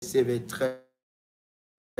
recevez très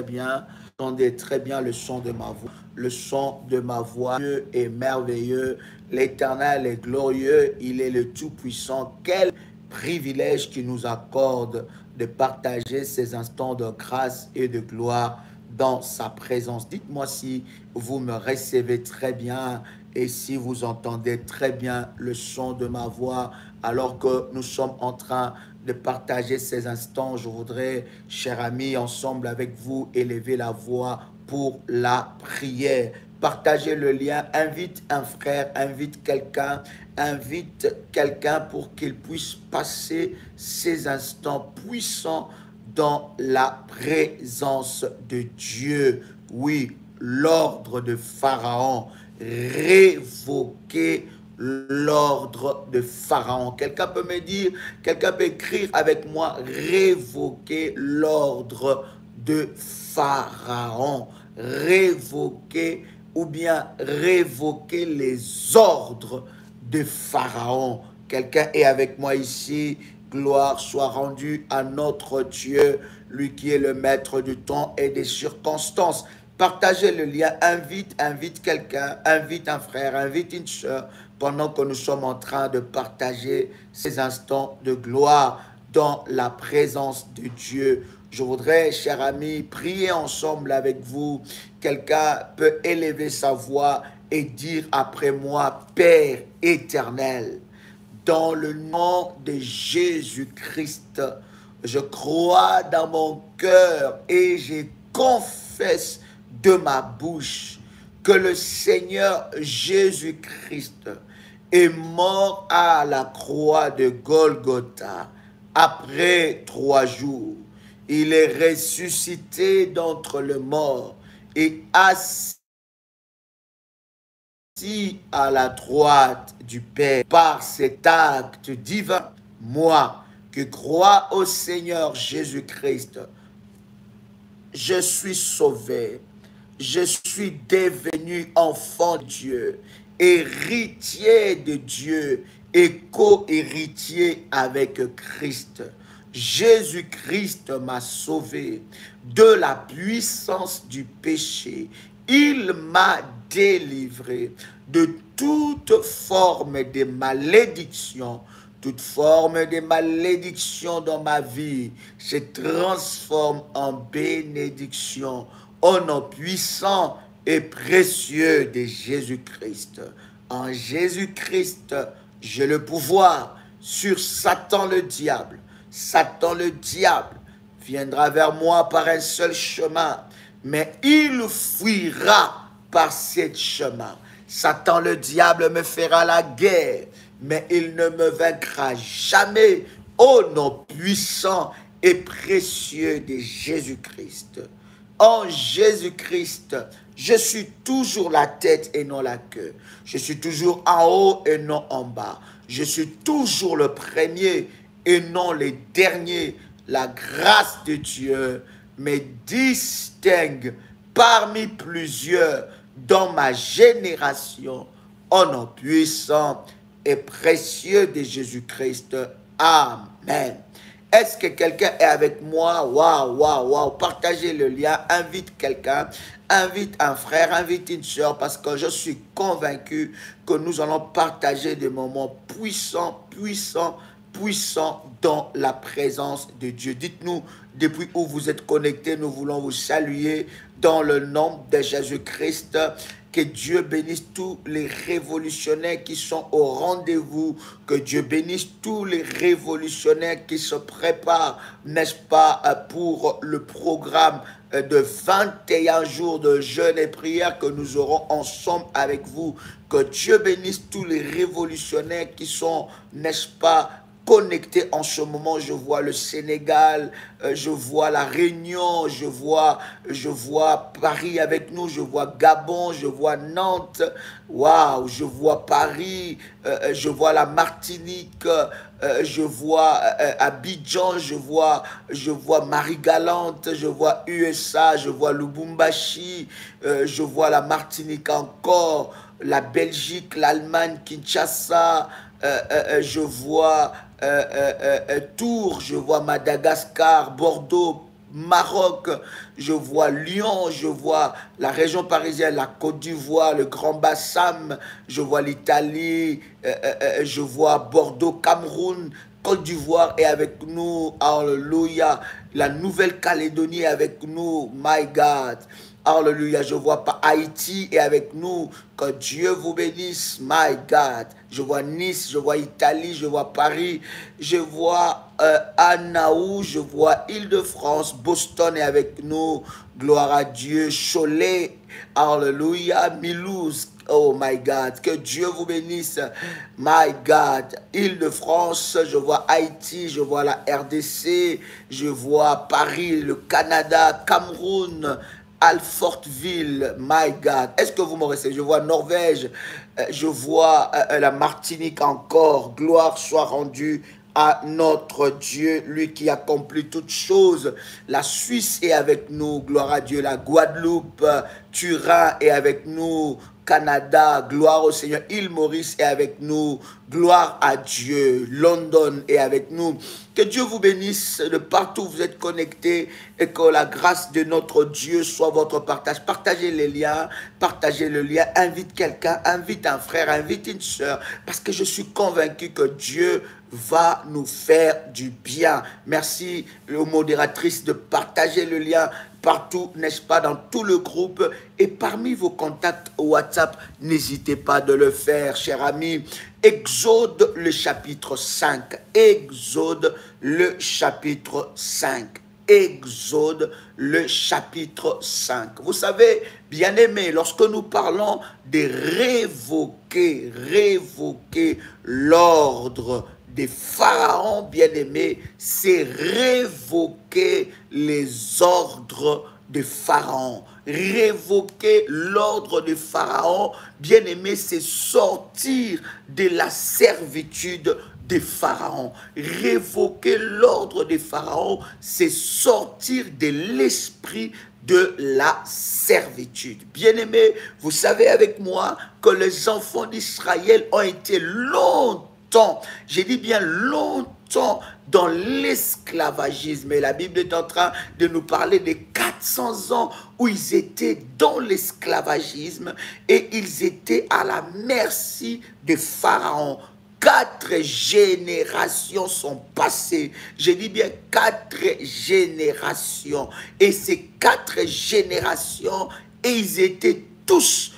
bien, entendez très bien le son de ma voix. Le son de ma voix. Dieu est merveilleux, l'Éternel est glorieux, il est le Tout-Puissant. Quel privilège qu'il nous accorde de partager ces instants de grâce et de gloire dans sa présence. Dites-moi si vous me recevez très bien et si vous entendez très bien le son de ma voix alors que nous sommes en train de partager ces instants. Je voudrais, chers amis, ensemble avec vous, élever la voix pour la prière. Partagez le lien, invite un frère, invite quelqu'un pour qu'il puisse passer ces instants puissants dans la présence de Dieu. Oui, l'ordre de Pharaon, révoquer l'ordre de Pharaon. Quelqu'un peut me dire, quelqu'un peut écrire avec moi, révoquer l'ordre de Pharaon. Révoquer ou bien révoquer les ordres de Pharaon. Quelqu'un est avec moi ici. Gloire soit rendue à notre Dieu, lui qui est le maître du temps et des circonstances. Partagez le lien, invite quelqu'un, invite un frère, invite une soeur, pendant que nous sommes en train de partager ces instants de gloire dans la présence de Dieu. Je voudrais, chers amis, prier ensemble avec vous. Quelqu'un peut élever sa voix et dire après moi, Père éternel, dans le nom de Jésus-Christ, je crois dans mon cœur et je confesse de ma bouche que le Seigneur Jésus-Christ est mort à la croix de Golgotha après 3 jours. Il est ressuscité d'entre les morts et assis à la droite du Père. Par cet acte divin, moi qui crois au Seigneur Jésus-Christ, je suis sauvé. Je suis devenu enfant de Dieu, héritier de Dieu et co-héritier avec Christ. Jésus-Christ m'a sauvé de la puissance du péché. Il m'a délivré de toute forme de malédiction. Toute forme de malédiction dans ma vie se transforme en bénédiction au nom puissant et précieux de Jésus-Christ. En Jésus-Christ, j'ai le pouvoir sur Satan le diable. Satan le diable viendra vers moi par un seul chemin, mais il fuira par ce chemin. Satan le diable me fera la guerre, mais il ne me vaincra jamais au nom puissant et précieux de Jésus-Christ. En Jésus-Christ, je suis toujours la tête et non la queue. Je suis toujours en haut et non en bas. Je suis toujours le premier et non le dernier. La grâce de Dieu me distingue parmi plusieurs dans ma génération. Au nom puissant et précieux de Jésus-Christ. Amen. Est-ce que quelqu'un est avec moi? Waouh. Partagez le lien, invite quelqu'un, invite un frère, invite une soeur, parce que je suis convaincu que nous allons partager des moments puissants dans la présence de Dieu. Dites-nous depuis où vous êtes connectés, nous voulons vous saluer dans le nom de Jésus-Christ. Que Dieu bénisse tous les révolutionnaires qui sont au rendez-vous. Que Dieu bénisse tous les révolutionnaires qui se préparent, n'est-ce pas, pour le programme de 21 jours de jeûne et prière que nous aurons ensemble avec vous. Que Dieu bénisse tous les révolutionnaires qui sont, n'est-ce pas, connectés en ce moment. Je vois le Sénégal, je vois la Réunion, je vois Paris avec nous, je vois Gabon, je vois Nantes, waouh, je vois Paris, je vois la Martinique, je vois Abidjan, je vois Marie-Galante, je vois USA, je vois Lubumbashi, je vois la Martinique encore, la Belgique, l'Allemagne, Kinshasa, je vois Tours, je vois Madagascar, Bordeaux, Maroc, je vois Lyon, je vois la région parisienne, la Côte d'Ivoire, le Grand Bassam, je vois l'Italie, je vois Bordeaux, Cameroun, Côte d'Ivoire est avec nous, alléluia. La Nouvelle-Calédonie est avec nous, my God. Alléluia, je vois pas Haïti est avec nous. Que Dieu vous bénisse, my God. Je vois Nice, je vois Italie, je vois Paris, je vois Anaou, je vois Île-de-France, Boston est avec nous. Gloire à Dieu. Cholet, alléluia. Mulhouse, oh my God. Que Dieu vous bénisse, my God. Île-de-France, je vois Haïti, je vois la RDC, je vois Paris, le Canada, Cameroun, Alfortville, my God. Est-ce que vous me recevez? Je vois Norvège, je vois la Martinique encore. Gloire soit rendue à notre Dieu, lui qui accomplit toutes choses. La Suisse est avec nous, gloire à Dieu. La Guadeloupe, Turin est avec nous. Canada, gloire au Seigneur. Île Maurice est avec nous, gloire à Dieu. London est avec nous. Que Dieu vous bénisse de partout où vous êtes connectés et que la grâce de notre Dieu soit votre partage. Partagez les liens, partagez le lien, invite quelqu'un, invite un frère, invite une soeur, parce que je suis convaincu que Dieu va nous faire du bien. Merci aux modératrices de partager le lien partout, n'est-ce pas, dans tout le groupe et parmi vos contacts WhatsApp, n'hésitez pas de le faire, chers amis. Exode le chapitre 5. Exode le chapitre 5. Exode le chapitre 5. Vous savez, bien-aimés, lorsque nous parlons de révoquer l'ordre des pharaons, bien-aimés, c'est révoquer les ordres de Pharaon. Révoquer l'ordre de Pharaon, bien-aimé, c'est sortir de la servitude des pharaons. Révoquer l'ordre des pharaons, c'est sortir de l'esprit de la servitude. Bien-aimé, vous savez avec moi que les enfants d'Israël ont été longtemps, j'ai dit bien longtemps, dans l'esclavagisme. Et la Bible est en train de nous parler des 400 ans où ils étaient dans l'esclavagisme et ils étaient à la merci de Pharaon. 4 générations sont passées. Je dis bien 4 générations. Et ces 4 générations, ils étaient tous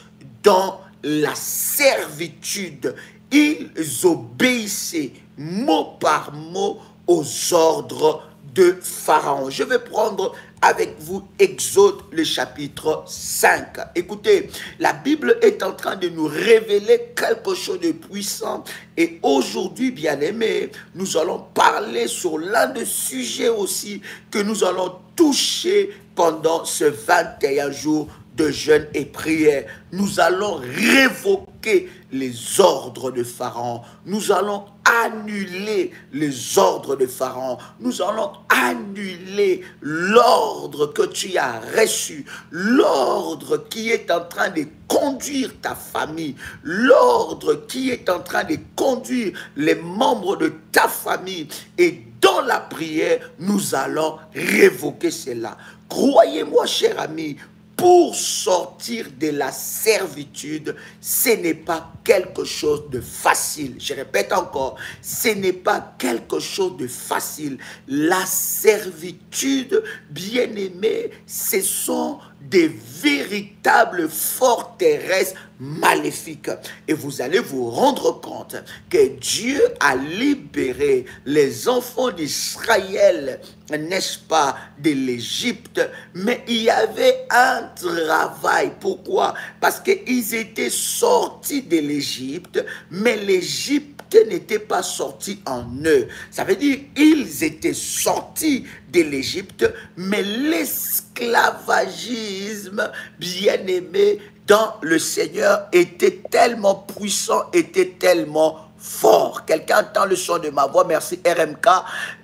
dans la servitude. Ils obéissaient mot par mot aux ordres de Pharaon. Je vais prendre avec vous Exode le chapitre 5. Écoutez, la Bible est en train de nous révéler quelque chose de puissant. Et aujourd'hui, bien-aimés, nous allons parler sur l'un des sujets aussi que nous allons toucher pendant ce 21 jours de jeûne et prière. Nous allons révoquer les ordres de Pharaon. Nous allons annuler les ordres de Pharaon. Nous allons annuler l'ordre que tu as reçu, l'ordre qui est en train de conduire ta famille, l'ordre qui est en train de conduire les membres de ta famille. Et dans la prière, nous allons révoquer cela. Croyez-moi, cher ami, pour sortir de la servitude, ce n'est pas quelque chose de facile. Je répète encore, ce n'est pas quelque chose de facile. La servitude, bien-aimée, ce sont des véritables forteresses maléfiques. Et vous allez vous rendre compte que Dieu a libéré les enfants d'Israël, n'est-ce pas, de l'Égypte, mais il y avait un travail. Pourquoi? Parce qu'ils étaient sortis de l'Égypte, mais l'Égypte n'était pas sorti en eux. Ça veut dire ils étaient sortis de l'Égypte, mais l'esclavagisme, bien-aimé, dans le Seigneur était tellement puissant, était tellement fort. Quelqu'un entend le son de ma voix? Merci RMK.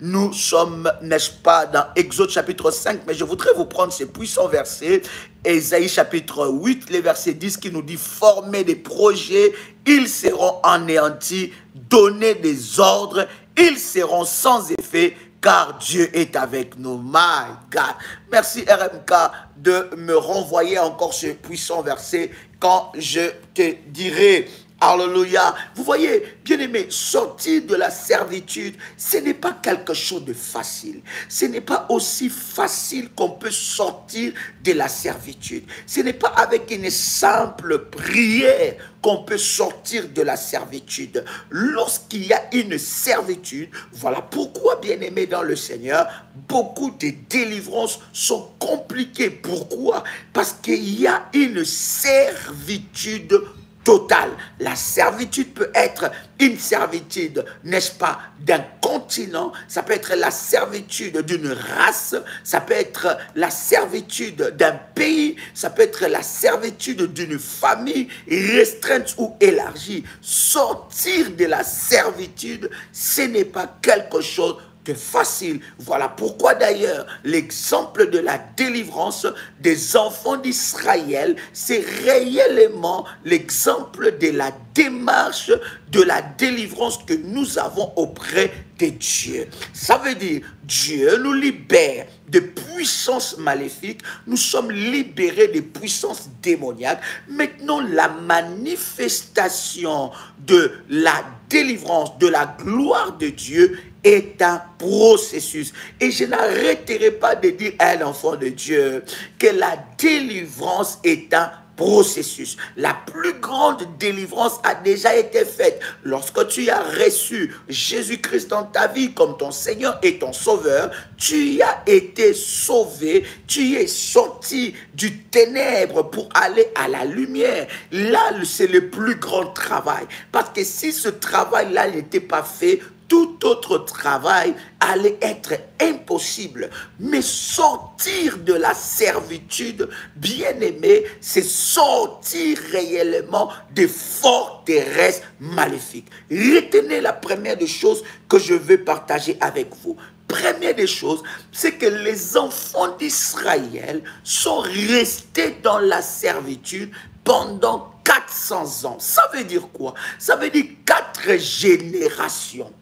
Nous sommes, n'est-ce pas, dans Exode chapitre 5, mais je voudrais vous prendre ces puissants versets. Ésaïe chapitre 8, le verset 10 qui nous dit: former des projets, ils seront anéantis, donner des ordres, ils seront sans effet, car Dieu est avec nous. My God. Merci RMK de me renvoyer encore ce puissant verset quand je te dirai. Alléluia. Vous voyez, bien-aimés, sortir de la servitude, ce n'est pas quelque chose de facile. Ce n'est pas aussi facile qu'on peut sortir de la servitude. Ce n'est pas avec une simple prière qu'on peut sortir de la servitude. Lorsqu'il y a une servitude, voilà pourquoi, bien-aimés dans le Seigneur, beaucoup de délivrances sont compliquées. Pourquoi? Parce qu'il y a une servitude totale. La servitude peut être une servitude, n'est-ce pas, d'un continent, ça peut être la servitude d'une race, ça peut être la servitude d'un pays, ça peut être la servitude d'une famille restreinte ou élargie. Sortir de la servitude, ce n'est pas quelque chose facile. Voilà pourquoi d'ailleurs l'exemple de la délivrance des enfants d'Israël, c'est réellement l'exemple de la démarche de la délivrance que nous avons auprès de Dieu. Ça veut dire Dieu nous libère de puissances maléfiques, nous sommes libérés de puissances démoniaques. Maintenant, la manifestation de la délivrance, de la gloire de Dieu est un processus. Et je n'arrêterai pas de dire à un enfant de Dieu que la délivrance est un processus. La plus grande délivrance a déjà été faite lorsque tu as reçu Jésus-Christ dans ta vie comme ton Seigneur et ton Sauveur. Tu as été sauvé, tu es sorti du ténèbre pour aller à la lumière. Là, c'est le plus grand travail. Parce que si ce travail-là n'était pas fait, tout autre travail allait être impossible. Mais sortir de la servitude, bien-aimé, c'est sortir réellement des forteresses maléfiques. Retenez la première des choses que je veux partager avec vous. Première des choses, c'est que les enfants d'Israël sont restés dans la servitude pendant 400 ans. Ça veut dire quoi? Ça veut dire 4 générations.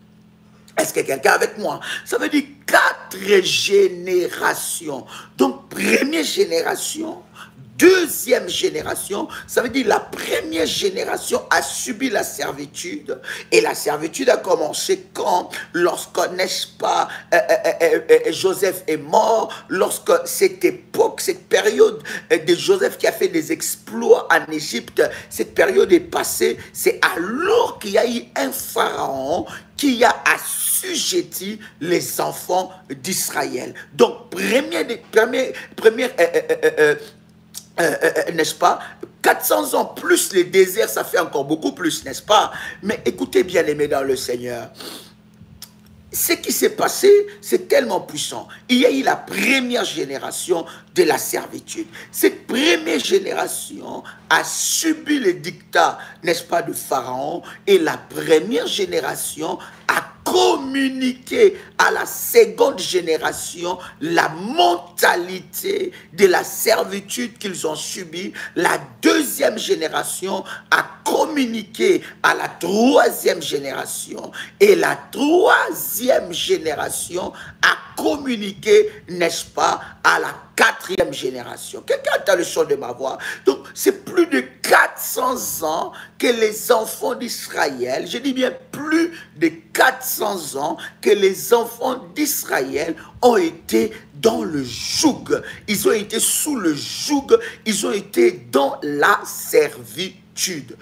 Est-ce que quelqu'un est avec moi? Ça veut dire 4 générations. Donc, première génération, deuxième génération, ça veut dire la première génération a subi la servitude. Et la servitude a commencé quand? Lorsque, n'est-ce pas, Joseph est mort, lorsque cette époque, cette période de Joseph qui a fait des exploits en Égypte, cette période est passée, c'est alors qu'il y a eu un pharaon qui a assujetti les enfants d'Israël. Donc, n'est-ce pas, 400 ans plus les déserts, ça fait encore beaucoup plus, n'est-ce pas? Mais écoutez bien, aimés dans le Seigneur, ce qui s'est passé, c'est tellement puissant. Il y a eu la première génération de la servitude. Cette première génération a subi le dictat, n'est-ce pas, de Pharaon, et la première génération a communiqué à la seconde génération la mentalité de la servitude qu'ils ont subie. La deuxième génération a communiqué à la troisième génération et la troisième génération a communiqué, n'est-ce pas, à la quatrième génération. Quelqu'un entend le son de ma voix? Donc, c'est plus de 400 ans que les enfants d'Israël, je dis bien plus de 400 ans que les enfants d'Israël ont été dans le joug. Ils ont été sous le joug, ils ont été dans la servitude.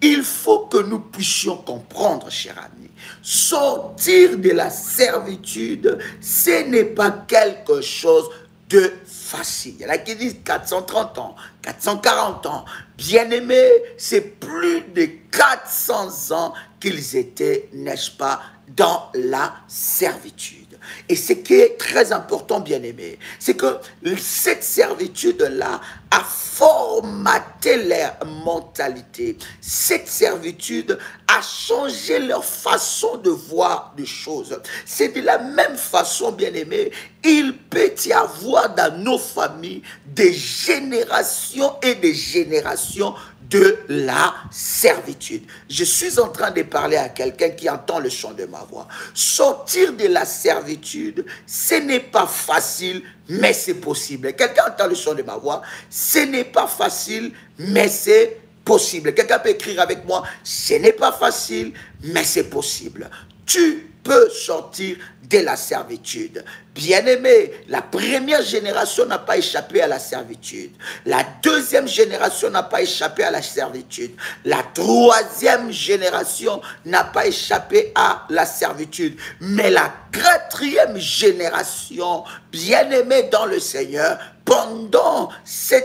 Il faut que nous puissions comprendre, chers amis, sortir de la servitude, ce n'est pas quelque chose de facile. Il y en a qui disent 430 ans, 440 ans. Bien-aimés, c'est plus de 400 ans qu'ils étaient, n'est-ce pas, dans la servitude. Et ce qui est très important, bien-aimés, c'est que cette servitude-là a formaté leur mentalité. Cette servitude a changé leur façon de voir les choses. C'est de la même façon, bien-aimés, il peut y avoir dans nos familles des générations et des générations de la servitude. Je suis en train de parler à quelqu'un qui entend le chant de ma voix. Sortir de la servitude, ce n'est pas facile, mais c'est possible. Quelqu'un entend le chant de ma voix, ce n'est pas facile, mais c'est possible. Quelqu'un peut écrire avec moi, ce n'est pas facile, mais c'est possible. Tu peux sortir de la servitude. Bien-aimé, la première génération n'a pas échappé à la servitude. La deuxième génération n'a pas échappé à la servitude. La troisième génération n'a pas échappé à la servitude. Mais la quatrième génération, bien-aimée dans le Seigneur, pendant ce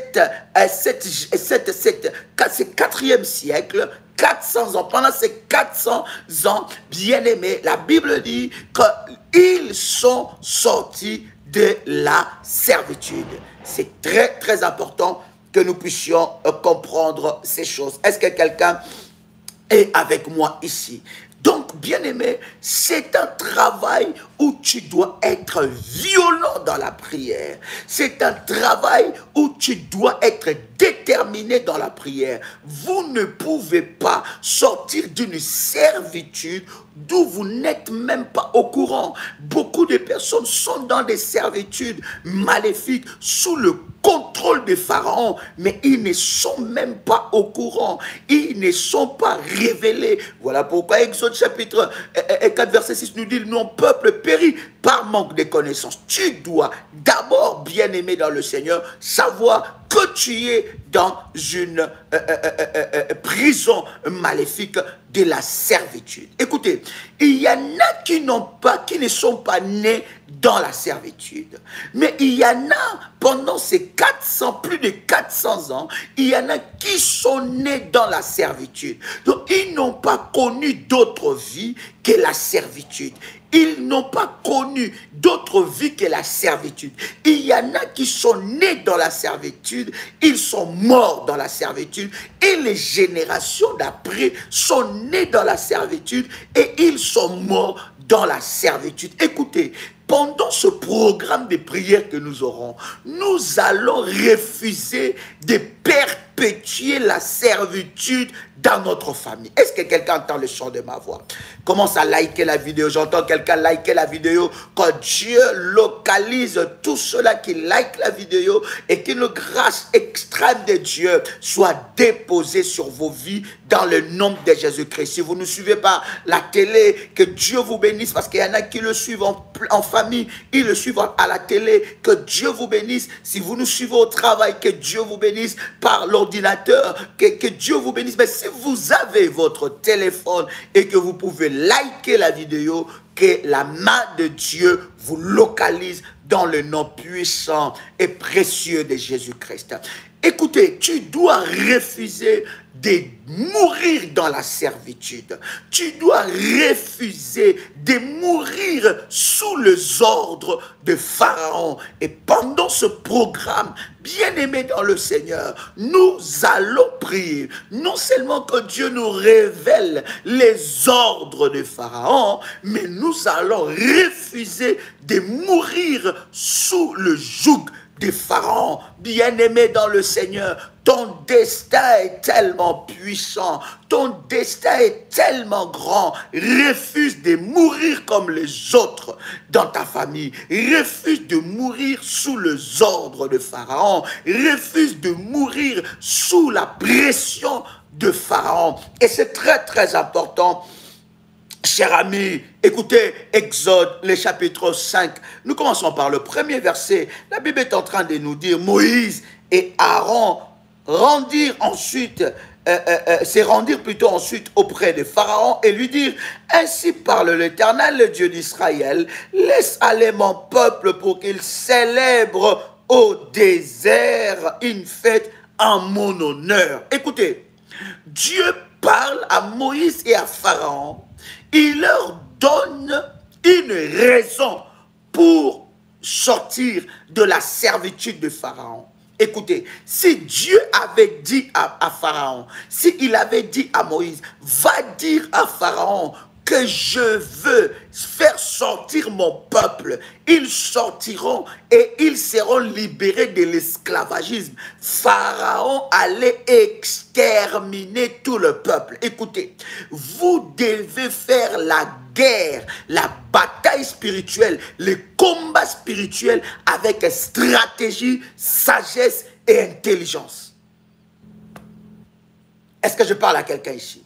quatrième siècle, 400 ans, pendant ces 400 ans, bien-aimés, la Bible dit qu'ils sont sortis de la servitude. C'est très, très important que nous puissions comprendre ces choses. Est-ce que quelqu'un est avec moi ici? Donc, bien-aimé, c'est un travail où tu dois être violent dans la prière. C'est un travail où tu dois être déterminé dans la prière. Vous ne pouvez pas sortir d'une servitude d'où vous n'êtes même pas au courant. Beaucoup de personnes sont dans des servitudes maléfiques sous le contrôle de Pharaon, mais ils ne sont même pas au courant. Ils ne sont pas révélés. Voilà pourquoi Exode chapitre 4 verset 6 nous dit: mon peuple périt par manque de connaissances. Tu dois d'abord, bien-aimé dans le Seigneur, savoir que tu es dans une prison maléfique de la servitude. Écoutez, il y en a qui ne sont pas nés dans la servitude. Mais il y en a, pendant ces 400, plus de 400 ans, il y en a qui sont nés dans la servitude. Donc, ils n'ont pas connu d'autre vie que la servitude. Ils n'ont pas connu d'autre vie que la servitude. Il y en a qui sont nés dans la servitude, ils sont morts dans la servitude, et les générations d'après sont nées dans la servitude et ils sont morts dans la servitude. Écoutez, pendant ce programme de prière que nous aurons, nous allons refuser de perpétuer la servitude dans notre famille. Est-ce que quelqu'un entend le chant de ma voix? Commence à liker la vidéo. J'entends quelqu'un liker la vidéo. Quand Dieu localise tout cela qui like la vidéo et qu'une grâce extrême de Dieu soit déposée sur vos vies dans le nom de Jésus-Christ. Si vous ne suivez pas la télé, que Dieu vous bénisse, parce qu'il y en a qui le suivent en famille, ils le suivent à la télé, que Dieu vous bénisse. Si vous nous suivez au travail, que Dieu vous bénisse par l'ordinateur, que Dieu vous bénisse. Mais si vous avez votre téléphone et que vous pouvez liker la vidéo, que la main de Dieu vous localise dans le nom puissant et précieux de Jésus-Christ. Écoutez, tu dois refuser de mourir dans la servitude. Tu dois refuser de mourir sous les ordres de Pharaon. Et pendant ce programme, bien-aimé dans le Seigneur, nous allons prier. Non seulement que Dieu nous révèle les ordres de Pharaon, mais nous allons refuser de mourir sous le joug de Pharaon. Bien-aimé dans le Seigneur, ton destin est tellement puissant, ton destin est tellement grand. Refuse de mourir comme les autres dans ta famille. Refuse de mourir sous les ordres de Pharaon. Refuse de mourir sous la pression de Pharaon. Et c'est très très important. Chers amis, écoutez Exode, le chapitre 5. Nous commençons par le premier verset. La Bible est en train de nous dire: Moïse et Aaron se rendirent plutôt ensuite auprès de Pharaon et lui dirent: ainsi parle l'Éternel, le Dieu d'Israël, laisse aller mon peuple pour qu'il célèbre au désert une fête en mon honneur. Écoutez, Dieu parle à Moïse et à Pharaon. Il leur donne une raison pour sortir de la servitude de Pharaon. Écoutez, si Dieu avait dit à Pharaon, s'il avait dit à Moïse: va dire à Pharaon que je veux faire sortir mon peuple. Ils sortiront et ils seront libérés de l'esclavagisme. Pharaon allait exterminer tout le peuple. Écoutez, vous devez faire la guerre, la bataille spirituelle, les combats spirituels avec stratégie, sagesse et intelligence. Est-ce que je parle à quelqu'un ici?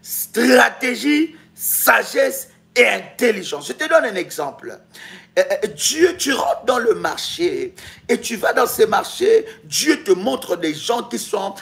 Stratégie, sagesse et intelligence. Je te donne un exemple. Dieu, tu rentres dans le marché et tu vas dans ces marchés, Dieu te montre des gens qui sont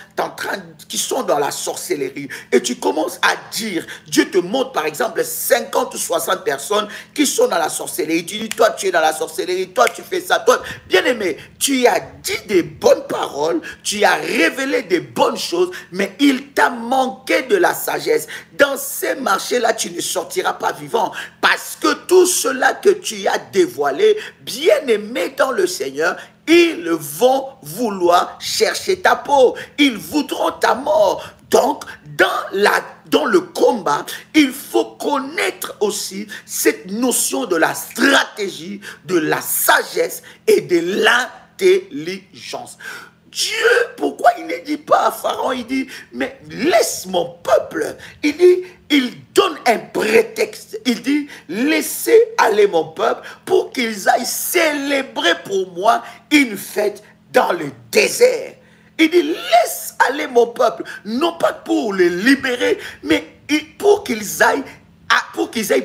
dans la sorcellerie. Et tu commences à dire, Dieu te montre par exemple 50 ou 60 personnes qui sont dans la sorcellerie. Tu dis, toi tu es dans la sorcellerie, toi tu fais ça, toi. Bien aimé, tu as dit des bonnes paroles, tu as révélé des bonnes choses, mais il t'a manqué de la sagesse. Dans ces marchés-là, tu ne sortiras pas vivant. Parce que tout cela que tu as dévoilé, bien aimé dans le Seigneur, ils vont vouloir chercher ta peau. Ils voudront ta mort. Donc, dans le combat, il faut connaître aussi cette notion de la stratégie, de la sagesse et de l'intelligence. Dieu, pourquoi il ne dit pas à Pharaon, il dit, mais laisse mon peuple. Il dit, il donne un prétexte. Il dit, laissez aller mon peuple pour qu'ils aillent célébrer pour moi une fête dans le désert. Il dit, laisse aller mon peuple, non pas pour les libérer, mais pour qu'ils aillent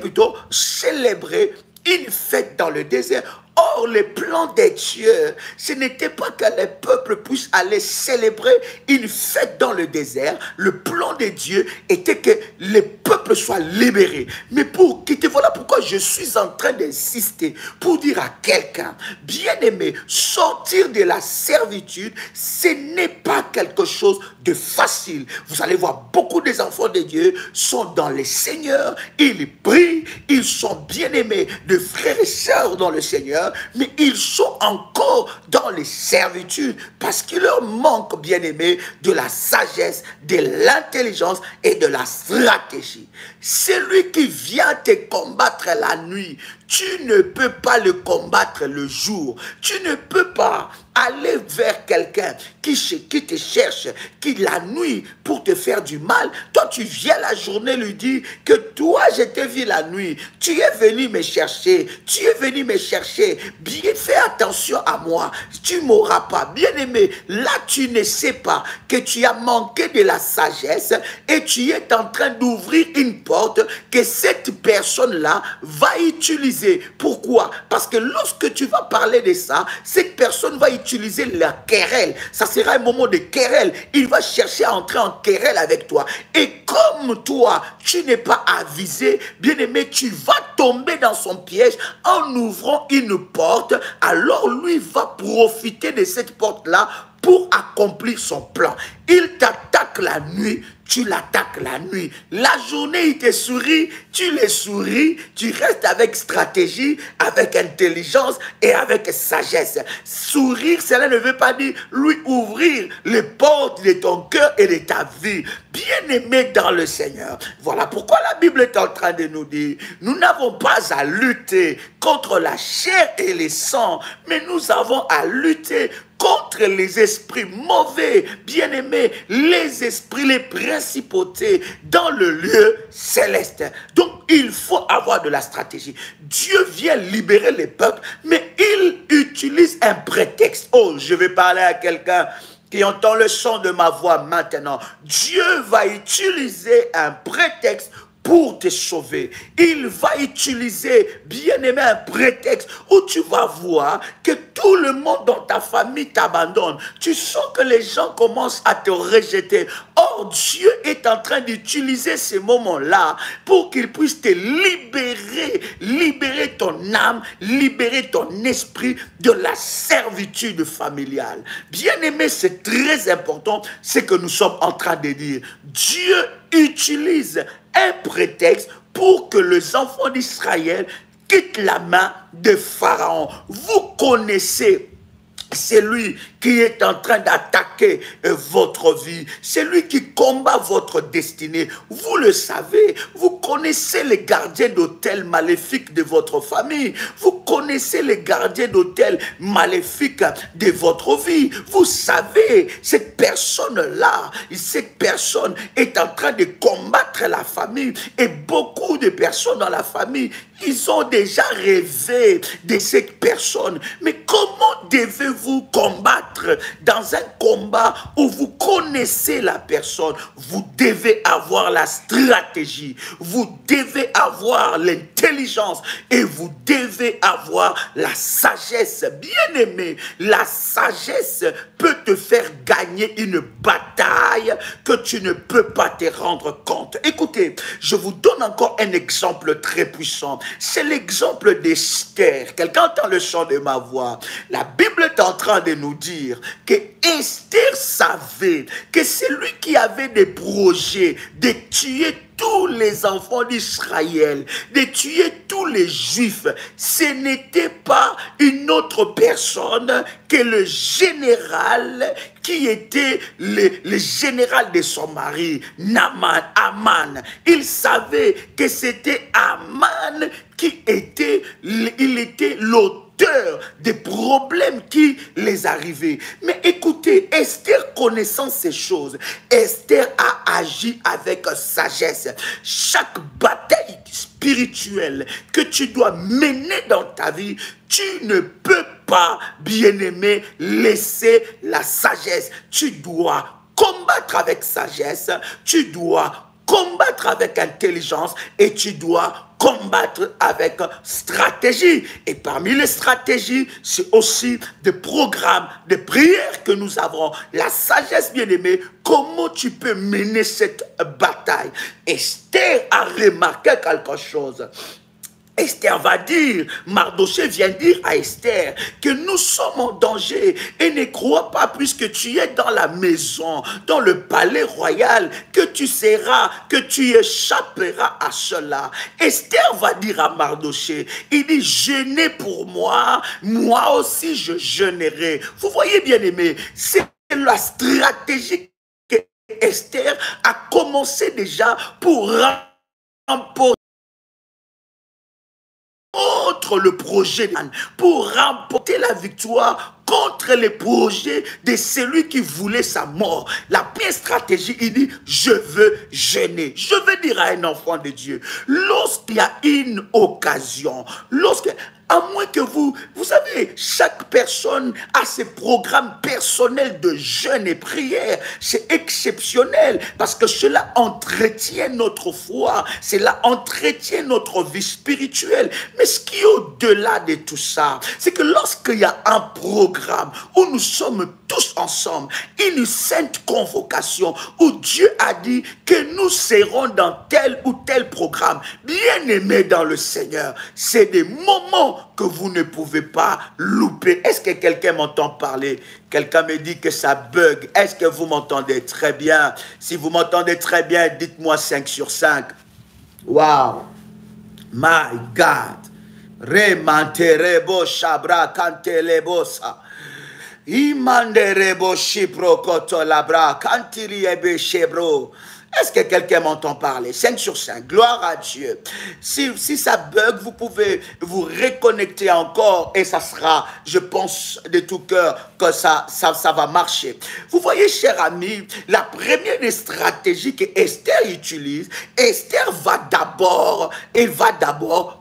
plutôt célébrer une fête dans le désert. Or, le plan de Dieu, ce n'était pas que les peuples puissent aller célébrer une fête dans le désert. Le plan de Dieu était que les peuples soient libérés. Mais pour quitter, voilà pourquoi je suis en train d'insister pour dire à quelqu'un, bien aimé, sortir de la servitude, ce n'est pas quelque chose de facile. Vous allez voir, beaucoup des enfants de Dieu sont dans le Seigneur, ils prient, ils sont bien aimés de frères et sœurs dans le Seigneur, mais ils sont encore dans les servitudes parce qu'il leur manque, bien aimé, de la sagesse, de l'intelligence et de la stratégie. Celui qui vient te combattre la nuit, tu ne peux pas le combattre le jour. Tu ne peux pas aller vers quelqu'un qui te cherche, qui la nuit pour te faire du mal. Toi, tu viens la journée lui dire que toi, je t'ai vu la nuit. Tu es venu me chercher. Tu es venu me chercher. Bien, fais attention à moi. Tu ne m'auras pas. Bien aimé, là, tu ne sais pas que tu as manqué de la sagesse et tu es en train d'ouvrir une porte que cette personne-là va utiliser. Pourquoi? Parce que lorsque tu vas parler de ça, cette personne va utiliser la querelle. Ça sera un moment de querelle. Il va chercher à entrer en querelle avec toi. Et comme toi, tu n'es pas avisé, bien aimé, tu vas tomber dans son piège en ouvrant une porte. Alors lui va profiter de cette porte-là pour accomplir son plan. Il t'attaque la nuit, tu l'attaques la nuit. La journée, il te sourit, tu le souris, tu restes avec stratégie, avec intelligence et avec sagesse. Sourire, cela ne veut pas dire lui ouvrir les portes de ton cœur et de ta vie. Bien aimé dans le Seigneur. Voilà pourquoi la Bible est en train de nous dire, nous n'avons pas à lutter contre la chair et le sang, mais nous avons à lutter contre les esprits mauvais, bien-aimés, les esprits, les principautés dans le lieu céleste. Donc, il faut avoir de la stratégie. Dieu vient libérer les peuples, mais il utilise un prétexte. Oh, je vais parler à quelqu'un qui entend le son de ma voix maintenant. Dieu va utiliser un prétexte pour te sauver. Il va utiliser, bien aimé, un prétexte où tu vas voir que tout le monde dans ta famille t'abandonne. Tu sens que les gens commencent à te rejeter. Or, Dieu est en train d'utiliser ces moments-là pour qu'il puisse te libérer, libérer ton âme, libérer ton esprit de la servitude familiale. Bien aimé, c'est très important ce que nous sommes en train de dire. Dieu utilise un prétexte pour que les enfants d'Israël quittent la main de Pharaon. Vous connaissez C'est lui qui est en train d'attaquer votre vie. C'est lui qui combat votre destinée. Vous le savez. Vous connaissez les gardiens d'hôtel maléfiques de votre famille. Vous connaissez les gardiens d'hôtel maléfiques de votre vie. Vous savez, cette personne-là, cette personne est en train de combattre la famille. Et beaucoup de personnes dans la famille, ils ont déjà rêvé de cette personne. Mais comment devez-vous combattre dans un combat où vous connaissez la personne? Vous devez avoir la stratégie, vous devez avoir l'intelligence et vous devez avoir la sagesse. Bien aimé, la sagesse peut te faire gagner une bataille que tu ne peux pas te rendre compte. Écoutez, je vous donne encore un exemple très puissant. C'est l'exemple d'Esther. Quelqu'un entend le chant de ma voix. La Bible est en train de nous dire que Esther savait que c'est lui qui avait des projets de tuer tous les enfants d'Israël, de tuer tous les Juifs. Ce n'était pas une autre personne que le général qui était le général de son mari, Aman. Il savait que c'était Aman qui était, il était l'auteur des problèmes qui les arrivaient. Mais écoutez, Esther connaissant ces choses, Esther a agi avec sagesse. Chaque bataille spirituelle que tu dois mener dans ta vie, tu ne peux pas, bien-aimé, laisser la sagesse. Tu dois combattre avec sagesse, tu dois combattre avec intelligence et tu dois combattre avec stratégie. Et parmi les stratégies, c'est aussi des programmes, des prières que nous avons. La sagesse, bien-aimée, comment tu peux mener cette bataille? Esther a remarqué quelque chose. Esther va dire, Mardochée vient dire à Esther que nous sommes en danger et ne crois pas puisque tu es dans la maison, dans le palais royal, que tu seras, que tu échapperas à cela. Esther va dire à Mardochée, il dit, jeûnez pour moi, moi aussi je jeûnerai. Vous voyez bien aimé, c'est la stratégie que Esther a commencé déjà pour remporter contre le projet, pour remporter la victoire contre les projets de celui qui voulait sa mort. La pire stratégie, il dit, je veux jeûner. Je veux dire à un enfant de Dieu, lorsqu'il y a une occasion, à moins que vous savez, chaque personne a ses programmes personnels de jeûne et prière. C'est exceptionnel parce que cela entretient notre foi, cela entretient notre vie spirituelle. Mais ce qui est au-delà de tout ça, c'est que lorsqu'il y a un programme où nous sommes tous ensemble, une sainte convocation où Dieu a dit que nous serons dans tel ou tel programme, bien aimés dans le Seigneur, c'est des moments que vous ne pouvez pas louper. Est-ce que quelqu'un m'entend parler? Quelqu'un me dit que ça bug. Est-ce que vous m'entendez très bien? Si vous m'entendez très bien, dites-moi 5 sur 5. Wow! My God! Remanterebo shabra kantelebosa. Imanderebo shipro koto labra kantiriebe shebro. Est-ce que quelqu'un m'entend parler? 5 sur 5. Gloire à Dieu. Si ça bug, vous pouvez vous reconnecter encore et ça sera, je pense de tout cœur, que ça va marcher. Vous voyez, cher ami, la première des stratégies que Esther utilise, Esther va d'abord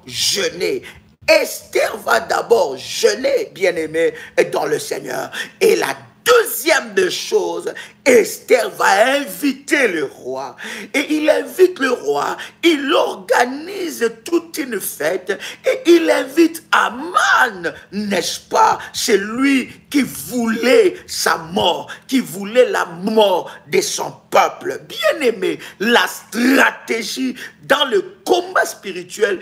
jeûner. Esther va d'abord jeûner, bien-aimé, dans le Seigneur. Et la deuxième des choses, Esther va inviter le roi. Et il invite le roi, il organise toute une fête et il invite Aman, n'est-ce pas? C'est lui qui voulait sa mort, qui voulait la mort de son peuple. Bien aimé, la stratégie dans le combat spirituel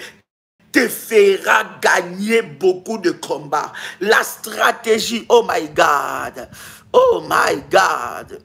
te fera gagner beaucoup de combats. La stratégie, oh my God, oh my God,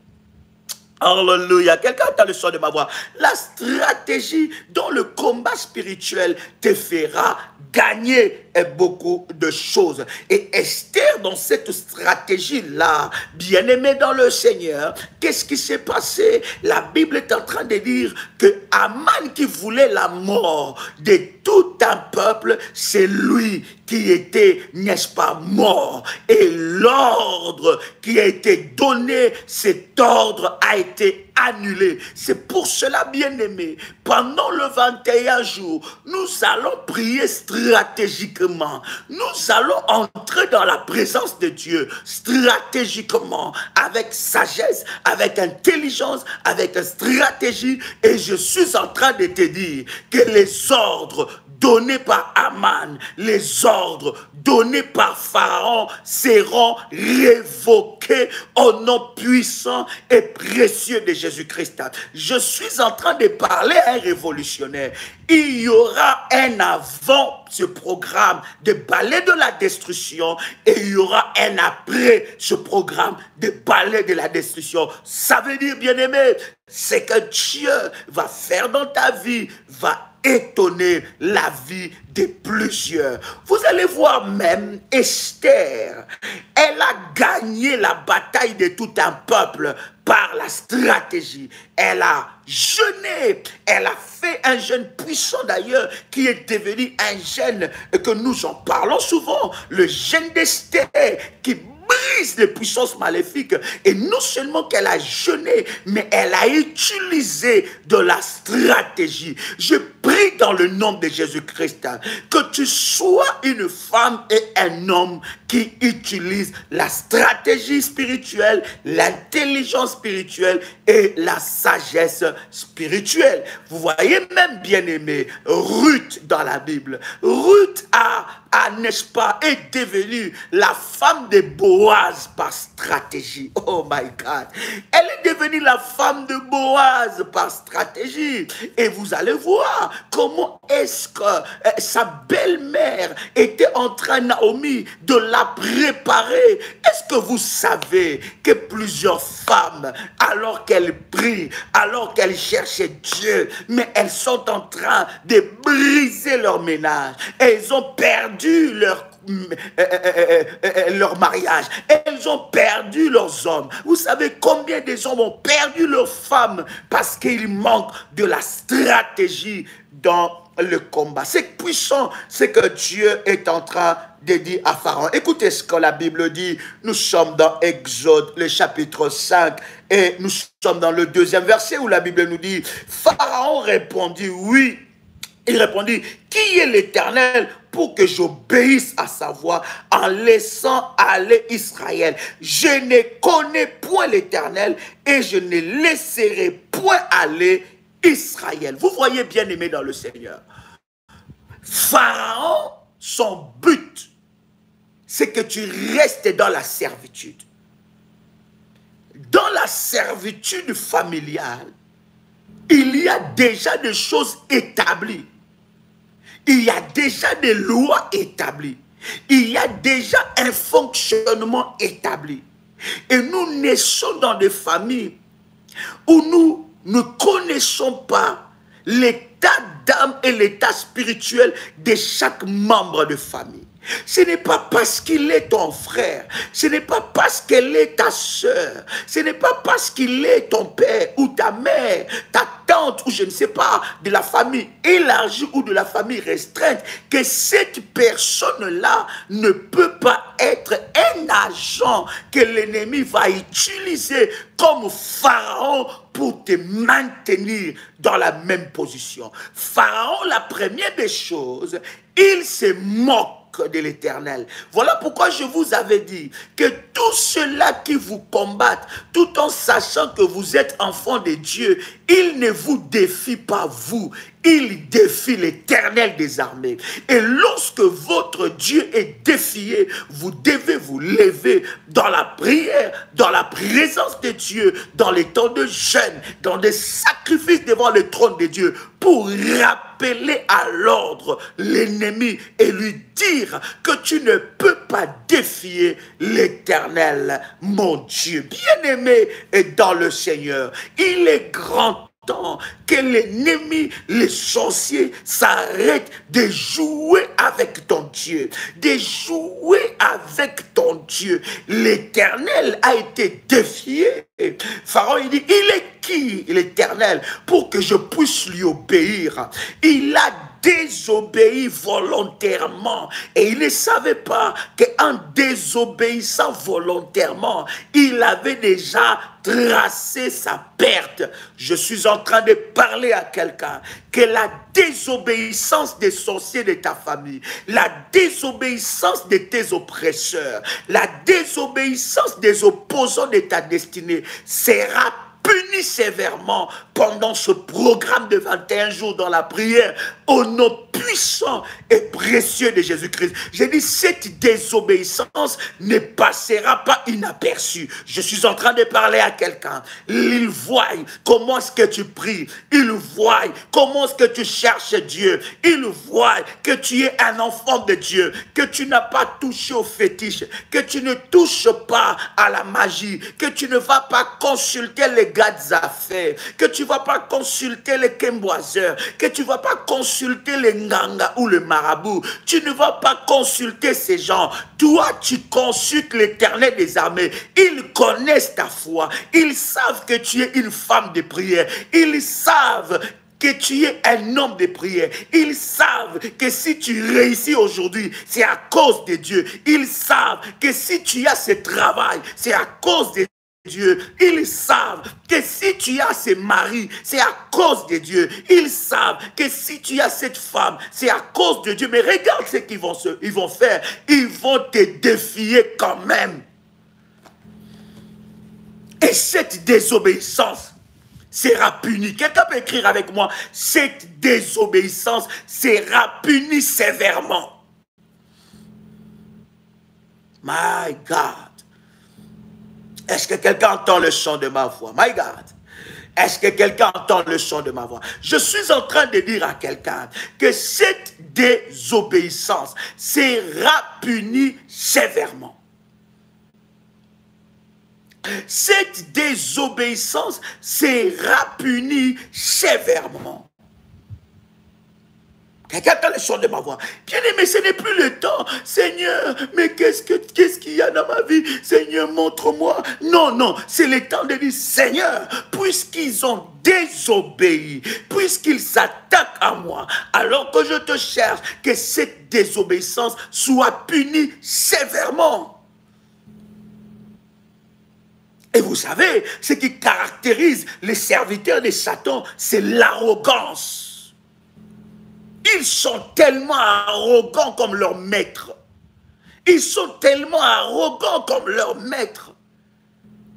Alléluia. Quelqu'un entend le son de ma voix. La stratégie dans le combat spirituel te fera gagner beaucoup de choses. Et Esther, dans cette stratégie-là, bien-aimée dans le Seigneur, qu'est-ce qui s'est passé? La Bible est en train de dire que Aman qui voulait la mort de tout un peuple, c'est lui qui était, n'est-ce pas, mort. Et l'ordre qui a été donné, cet ordre a été annulé. C'est pour cela, bien-aimé, pendant le 21 jours, nous allons prier stratégiquement. Nous allons entrer dans la présence de Dieu stratégiquement, avec sagesse, avec intelligence, avec stratégie. Et je suis en train de te dire que les ordres donnés par Aman, les ordres donnés par Pharaon seront révoqués au nom puissant et précieux de Jésus-Christ. Je suis en train de parler à un révolutionnaire. Il y aura un avant ce programme de balai de la destruction et il y aura un après ce programme de balai de la destruction. Ça veut dire, bien-aimé, c'est que Dieu va faire dans ta vie, va étonner la vie de plusieurs. Vous allez voir même Esther, elle a gagné la bataille de tout un peuple par la stratégie. Elle a jeûné, elle a fait un jeûne puissant d'ailleurs qui est devenu un jeûne que nous en parlons souvent, le jeûne d'Esther qui brise les puissances maléfiques. Et non seulement qu'elle a jeûné, mais elle a utilisé de la stratégie. Je prie dans le nom de Jésus-Christ que tu sois une femme et un homme qui utilisent la stratégie spirituelle, l'intelligence spirituelle et la sagesse spirituelle. Vous voyez même, bien-aimé, Ruth dans la Bible. Ruth n'est-ce pas, est devenue la femme de Boaz par stratégie. Oh my God. Elle est devenue la femme de Boaz par stratégie. Et vous allez voir comment est-ce que sa belle-mère était en train, Naomi, de la préparer. Est-ce que vous savez que plusieurs femmes, alors qu'elles prient, alors qu'elles cherchent Dieu, mais elles sont en train de briser leur ménage. Elles ont perdu leur mariage. Elles ont perdu leurs hommes. Vous savez combien des hommes ont perdu leurs femmes parce qu'il manque de la stratégie dans le combat. C'est puissant ce que Dieu est en train de dire à Pharaon. Écoutez ce que la Bible dit. Nous sommes dans Exode, le chapitre 5, et nous sommes dans le 2e verset où la Bible nous dit, Pharaon répondit, oui. Il répondit, qui est l'Éternel pour que j'obéisse à sa voix en laissant aller Israël? Je ne connais point l'Éternel et je ne laisserai point aller Israël. Vous voyez, bien aimé dans le Seigneur, Pharaon, son but, c'est que tu restes dans la servitude. Dans la servitude familiale, il y a déjà des choses établies. Il y a déjà des lois établies. Il y a déjà un fonctionnement établi. Et nous naissons dans des familles où nous ne connaissons pas l'état d'âme et l'état spirituel de chaque membre de famille. Ce n'est pas parce qu'il est ton frère, ce n'est pas parce qu'elle est ta soeur, ce n'est pas parce qu'il est ton père ou ta mère, ta tante ou je ne sais pas, de la famille élargie ou de la famille restreinte, que cette personne-là ne peut pas être un agent que l'ennemi va utiliser comme Pharaon pour te maintenir dans la même position. Pharaon, la première des choses, il se moque de l'Éternel. Voilà pourquoi je vous avais dit que tous ceux-là qui vous combattent, tout en sachant que vous êtes enfants de Dieu, ils ne vous défient pas vous, ils défient l'Éternel des armées. Et lorsque votre Dieu est défié, vous devez vous lever dans la prière, dans la présence de Dieu, dans les temps de jeûne, dans des sacrifices devant le trône de Dieu, pour rappeler à l'ordre l'ennemi et lui dire que tu ne peux pas défier l'Éternel, mon Dieu. Bien-aimé est dans le Seigneur. Il est grand temps que l'ennemi, les sorciers s'arrêtent de jouer avec ton Dieu, de jouer avec ton Dieu. L'Éternel a été défié. Pharaon, il dit, il est qui l'Éternel pour que je puisse lui obéir? Il a désobéi volontairement et il ne savait pas qu'en désobéissant volontairement, il avait déjà tracé sa perte. Je suis en train de parler à quelqu'un que la désobéissance des sorciers de ta famille, la désobéissance de tes oppresseurs, la désobéissance des opposants de ta destinée sera puni sévèrement pendant ce programme de 21 jours dans la prière au nom puissant et précieux de Jésus-Christ. J'ai dit, cette désobéissance ne passera pas inaperçue. Je suis en train de parler à quelqu'un. Il voit comment est-ce que tu pries. Il voit comment est-ce que tu cherches Dieu. Il voit que tu es un enfant de Dieu, que tu n'as pas touché au fétiche, que tu ne touches pas à la magie, que tu ne vas pas consulter les gars d'affaires, que tu ne vas pas consulter les kemboiseurs, que tu ne vas pas consulter les nganga ou le marabout, tu ne vas pas consulter ces gens. Toi, tu consultes l'Éternel des armées. Ils connaissent ta foi. Ils savent que tu es une femme de prière. Ils savent que tu es un homme de prière. Ils savent que si tu réussis aujourd'hui, c'est à cause de Dieu. Ils savent que si tu as ce travail, c'est à cause de Dieu. Ils savent que si tu as ce mari, c'est à cause de Dieu. Ils savent que si tu as cette femme, c'est à cause de Dieu. Mais regarde ce qu'ils vont faire. Ils vont te défier quand même. Et cette désobéissance sera punie. Quelqu'un peut écrire avec moi, cette désobéissance sera punie sévèrement. My God. Est-ce que quelqu'un entend le chant de ma voix? My God. Est-ce que quelqu'un entend le chant de ma voix? Je suis en train de dire à quelqu'un que cette désobéissance sera punie sévèrement. Cette désobéissance sera punie sévèrement. Quelqu'un entend le chant de ma voix. Bien aimé, ce n'est plus le temps. Seigneur, mais qu'est-ce qu'il y a dans ma vie? Seigneur, montre-moi. Non, non, c'est le temps de dire, Seigneur, puisqu'ils ont désobéi, puisqu'ils s'attaquent à moi, alors que je te cherche, que cette désobéissance soit punie sévèrement. Et vous savez, ce qui caractérise les serviteurs de Satan, c'est l'arrogance. Ils sont tellement arrogants comme leur maître. Ils sont tellement arrogants comme leur maître.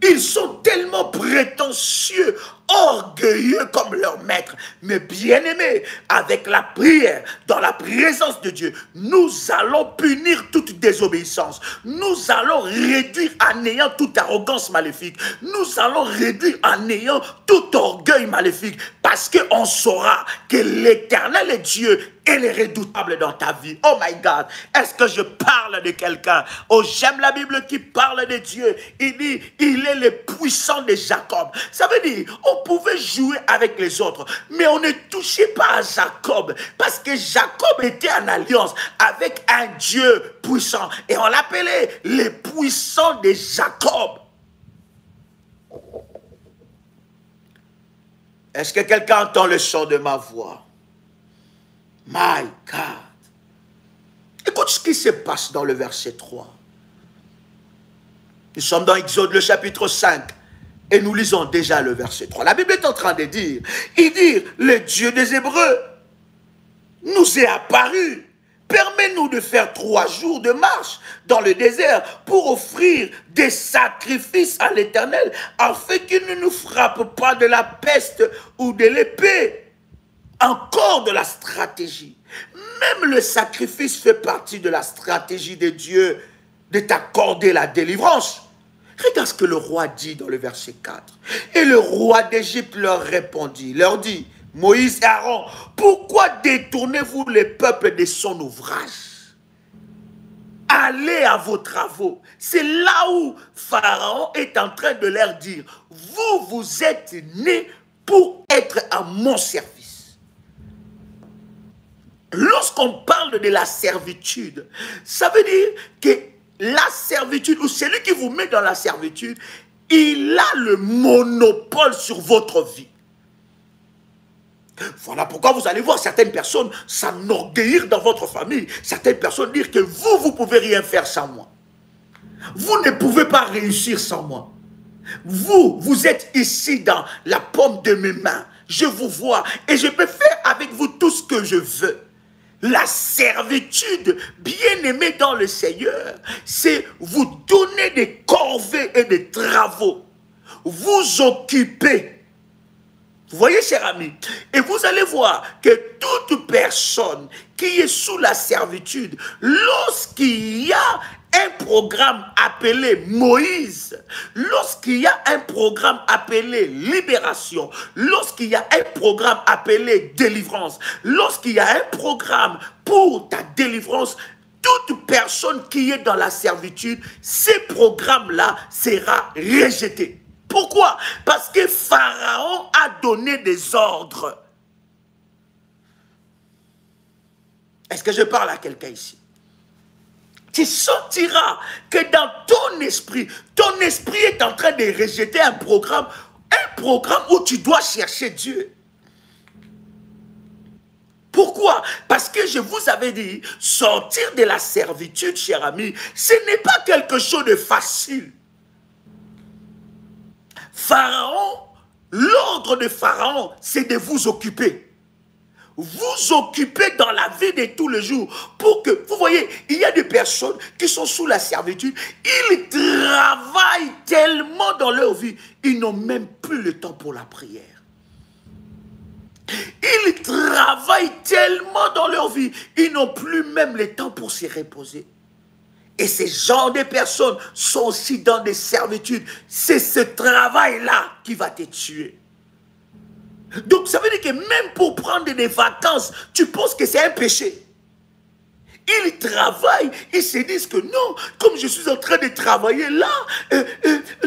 Ils sont tellement prétentieux, orgueilleux comme leur maître. Mais bien aimés, avec la prière, dans la présence de Dieu, nous allons punir toute désobéissance. Nous allons réduire à néant toute arrogance maléfique. Nous allons réduire à néant tout orgueil maléfique. Parce qu'on saura que l'Éternel est Dieu et il est redoutable dans ta vie. Oh my God, est-ce que je parle de quelqu'un? Oh, j'aime la Bible qui parle de Dieu. Il dit, il est le puissant de Jacob. Ça veut dire, on pouvait jouer avec les autres, mais on ne touchait pas à Jacob, parce que Jacob était en alliance avec un Dieu puissant, et on l'appelait le puissant de Jacob. Est-ce que quelqu'un entend le chant de ma voix? My God. Écoute ce qui se passe dans le verset 3. Nous sommes dans Exode, le chapitre 5. Et nous lisons déjà le verset 3. La Bible est en train de dire, il dit, le Dieu des Hébreux nous est apparu. Permets-nous de faire 3 jours de marche dans le désert pour offrir des sacrifices à l'Éternel, afin qu'il ne nous frappe pas de la peste ou de l'épée. Encore de la stratégie. Même le sacrifice fait partie de la stratégie de Dieu de t'accorder la délivrance. Regarde ce que le roi dit dans le verset 4. Et le roi d'Égypte leur répondit, leur dit, Moïse et Aaron, pourquoi détournez-vous le peuple de son ouvrage? Allez à vos travaux. C'est là où Pharaon est en train de leur dire, vous, vous êtes nés pour être à mon service. Lorsqu'on parle de la servitude, ça veut dire que la servitude, ou celui qui vous met dans la servitude, il a le monopole sur votre vie. Voilà pourquoi vous allez voir certaines personnes s'enorgueillir dans votre famille. Certaines personnes dire que vous, vous ne pouvez rien faire sans moi. Vous ne pouvez pas réussir sans moi. Vous, vous êtes ici dans la paume de mes mains. Je vous vois et je peux faire avec vous tout ce que je veux. La servitude, bien aimée dans le Seigneur, c'est vous donner des corvées et des travaux. Vous occuper. Vous voyez, cher ami, et vous allez voir que toute personne qui est sous la servitude, lorsqu'il y a un programme appelé Moïse, lorsqu'il y a un programme appelé libération, lorsqu'il y a un programme appelé délivrance, lorsqu'il y a un programme pour ta délivrance, toute personne qui est dans la servitude, ces programmes-là sera rejeté. Pourquoi? Parce que Pharaon a donné des ordres. Est-ce que je parle à quelqu'un ici? Tu sentiras que dans ton esprit est en train de rejeter un programme où tu dois chercher Dieu. Pourquoi? Parce que je vous avais dit, sortir de la servitude, cher ami, ce n'est pas quelque chose de facile. Pharaon, l'ordre de Pharaon, c'est de vous occuper. Vous occuper dans la vie de tous les jours. Pour que, vous voyez, il y a des personnes qui sont sous la servitude. Ils travaillent tellement dans leur vie, ils n'ont même plus le temps pour la prière. Ils travaillent tellement dans leur vie, ils n'ont plus même le temps pour se reposer. Et ces genres de personnes sont aussi dans des servitudes. C'est ce travail-là qui va te tuer. Donc ça veut dire que même pour prendre des vacances, tu penses que c'est un péché. Ils travaillent, ils se disent que non, comme je suis en train de travailler là,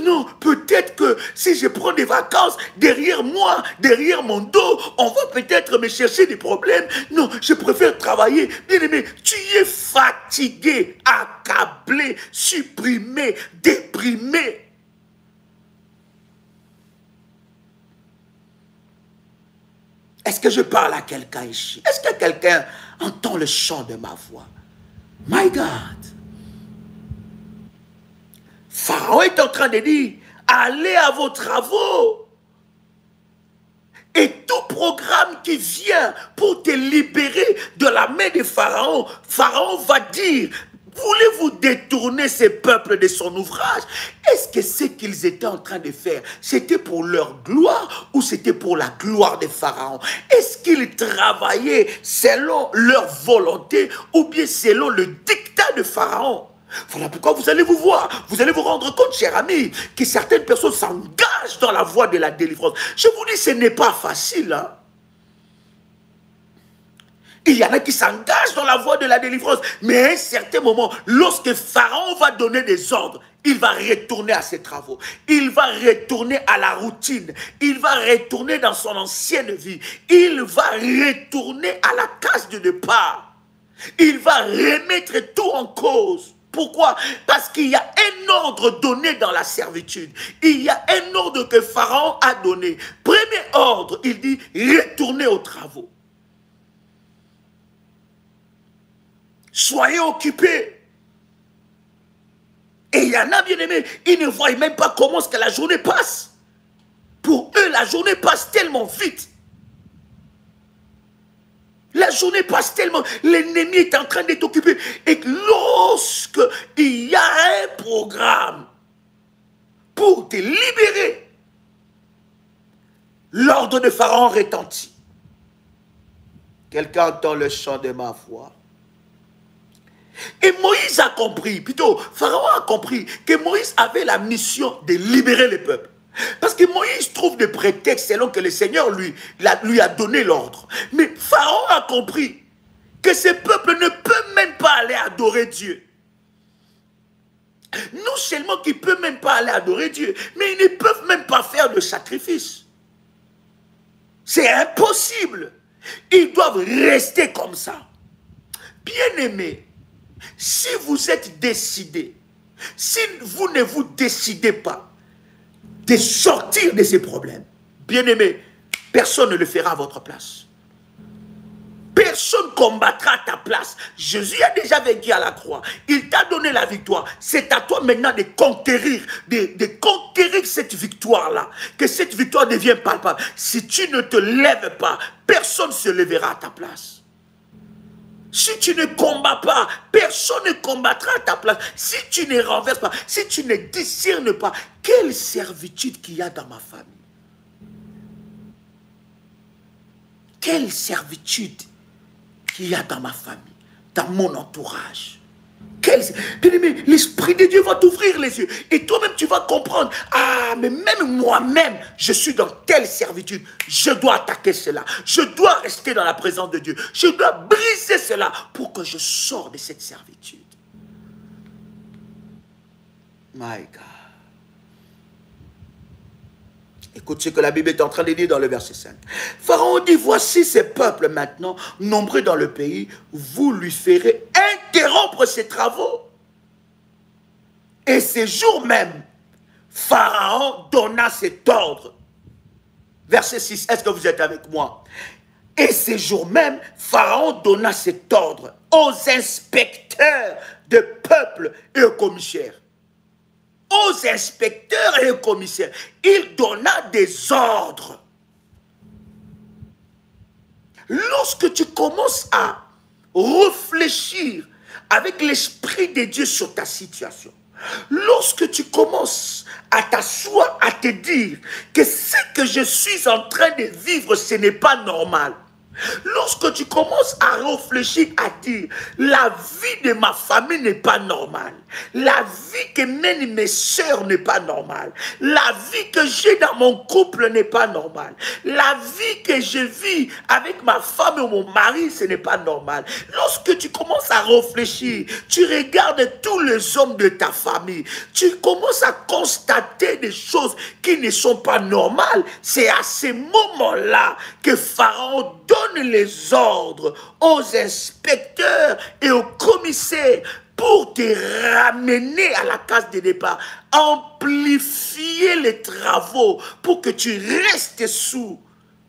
non, peut-être que si je prends des vacances, derrière moi, derrière mon dos, on va peut-être me chercher des problèmes. Non, je préfère travailler. Bien aimé, tu es fatigué, accablé, supprimé, déprimé. Est-ce que je parle à quelqu'un ici? Est-ce que quelqu'un entend le chant de ma voix? My God! Pharaon est en train de dire, allez à vos travaux. Et tout programme qui vient pour te libérer de la main de Pharaon, Pharaon va dire, voulez-vous détourner ces peuples de son ouvrage? Est-ce que ce qu'ils étaient en train de faire, c'était pour leur gloire ou c'était pour la gloire de Pharaon? Est-ce qu'ils travaillaient selon leur volonté ou bien selon le dictat de Pharaon? Voilà pourquoi vous allez vous rendre compte, cher ami, que certaines personnes s'engagent dans la voie de la délivrance. Je vous dis, ce n'est pas facile, hein? Il y en a qui s'engagent dans la voie de la délivrance. Mais à un certain moment, lorsque Pharaon va donner des ordres, il va retourner à ses travaux. Il va retourner à la routine. Il va retourner dans son ancienne vie. Il va retourner à la case de départ. Il va remettre tout en cause. Pourquoi? Parce qu'il y a un ordre donné dans la servitude. Il y a un ordre que Pharaon a donné. Premier ordre, il dit, retournez aux travaux. Soyez occupés. Et il y en a, bien aimés, ils ne voient même pas comment est-ce que la journée passe. Pour eux, la journée passe tellement vite. La journée passe tellement, l'ennemi est en train d'être occupé. Et lorsque il y a un programme pour te libérer, l'ordre de Pharaon retentit. Quelqu'un entend le chant de ma voix. Et Moïse a compris, plutôt Pharaon a compris que Moïse avait la mission de libérer le peuple. Parce que Moïse trouve des prétextes selon que le Seigneur lui a donné l'ordre. Mais Pharaon a compris que ce peuple ne peut même pas aller adorer Dieu. Non seulement qu'ils ne peuvent même pas aller adorer Dieu, mais ils ne peuvent même pas faire de sacrifice. C'est impossible. Ils doivent rester comme ça. Bien-aimés, si vous êtes décidés, si vous ne vous décidez pas de sortir de ces problèmes, bien-aimés, personne ne le fera à votre place. Personne combattra à ta place. Jésus a déjà vaincu à la croix. Il t'a donné la victoire. C'est à toi maintenant de conquérir, de conquérir cette victoire-là. Que cette victoire devienne palpable. Si tu ne te lèves pas, personne ne se lèvera à ta place. Si tu ne combats pas, personne ne combattra à ta place. Si tu ne renverses pas, si tu ne discernes pas, quelle servitude qu'il y a dans ma famille. Quelle servitude qu'il y a dans ma famille, dans mon entourage. L'Esprit de Dieu va t'ouvrir les yeux. Et toi-même, tu vas comprendre. Ah, mais même moi-même, je suis dans telle servitude. Je dois attaquer cela. Je dois rester dans la présence de Dieu. Je dois briser cela pour que je sorte de cette servitude. My God. Écoute ce que la Bible est en train de dire dans le verset 5. Pharaon dit, voici ces peuples maintenant, nombreux dans le pays, vous lui ferez interrompre ses travaux. Et ces jours même, Pharaon donna cet ordre. Verset 6, est-ce que vous êtes avec moi? Et ces jours même, Pharaon donna cet ordre aux inspecteurs de peuple et aux commissaires. Aux inspecteurs et aux commissaires, il donna des ordres. Lorsque tu commences à réfléchir avec l'Esprit de Dieu sur ta situation, lorsque tu commences à t'asseoir, à te dire que ce que je suis en train de vivre, ce n'est pas normal. Lorsque tu commences à réfléchir, à dire, la vie de ma famille n'est pas normale. La vie que mènent mes soeurs n'est pas normale. La vie que j'ai dans mon couple n'est pas normale. La vie que je vis avec ma femme ou mon mari, ce n'est pas normal. Lorsque tu commences à réfléchir, tu regardes tous les hommes de ta famille, tu commences à constater des choses qui ne sont pas normales. C'est à ces moments-là que Pharaon donne les ordres aux inspecteurs et aux commissaires pour te ramener à la case de départ, amplifier les travaux pour que tu restes sous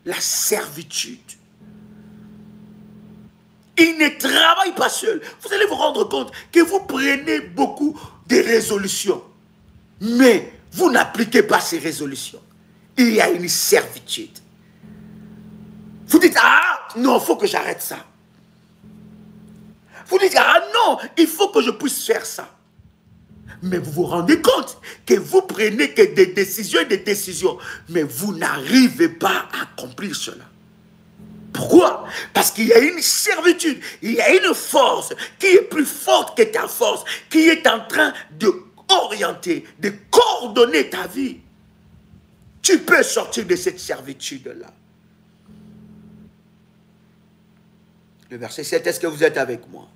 la servitude. Il ne travaille pas seul. Vous allez vous rendre compte que vous prenez beaucoup de résolutions, mais vous n'appliquez pas ces résolutions. Il y a une servitude. Vous dites, ah non, il faut que j'arrête ça. Vous dites, ah non, il faut que je puisse faire ça. Mais vous vous rendez compte que vous prenez que des décisions et des décisions, mais vous n'arrivez pas à accomplir cela. Pourquoi? Parce qu'il y a une servitude, il y a une force qui est plus forte que ta force, qui est en train d'orienter, de coordonner ta vie. Tu peux sortir de cette servitude-là. Le verset 7, est-ce que vous êtes avec moi?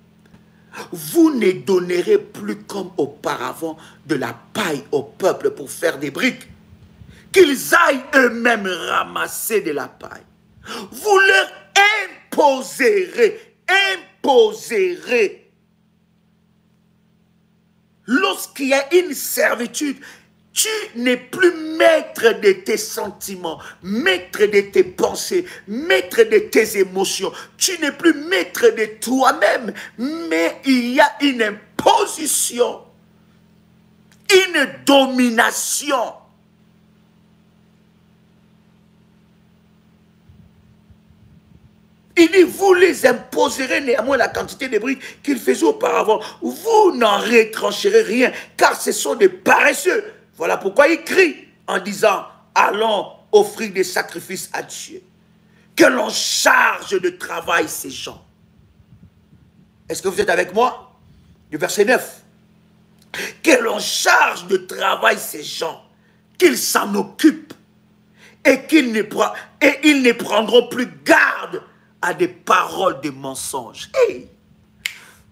Vous ne donnerez plus comme auparavant de la paille au peuple pour faire des briques, qu'ils aillent eux-mêmes ramasser de la paille. Vous leur imposerez. Lorsqu'il y a une servitude, tu n'es plus maître de tes sentiments, maître de tes pensées, maître de tes émotions. Tu n'es plus maître de toi-même, mais il y a une imposition, une domination. Il dit, vous les imposerez néanmoins la quantité de briques qu'ils faisaient auparavant. Vous n'en retrancherez rien, car ce sont des paresseux. Voilà pourquoi il crie en disant, allons offrir des sacrifices à Dieu. Que l'on charge de travail ces gens. Est-ce que vous êtes avec moi? Le verset 9. Que l'on charge de travail ces gens, qu'ils s'en occupent et ils ne prendront plus garde à des paroles de mensonges. Hey!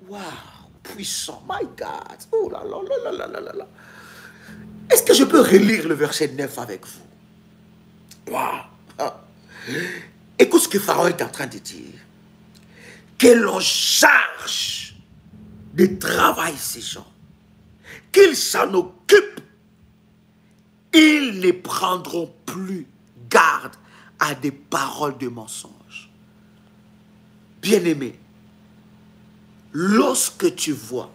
Waouh! Puissant, my God! Oh là là là là là là là! Est-ce que je peux relire le verset 9 avec vous? Waouh! Écoute ce que Pharaon est en train de dire. Que l'on charge de travail ces gens. Qu'ils s'en occupent. Ils ne prendront plus garde à des paroles de mensonges. Bien-aimé, lorsque tu vois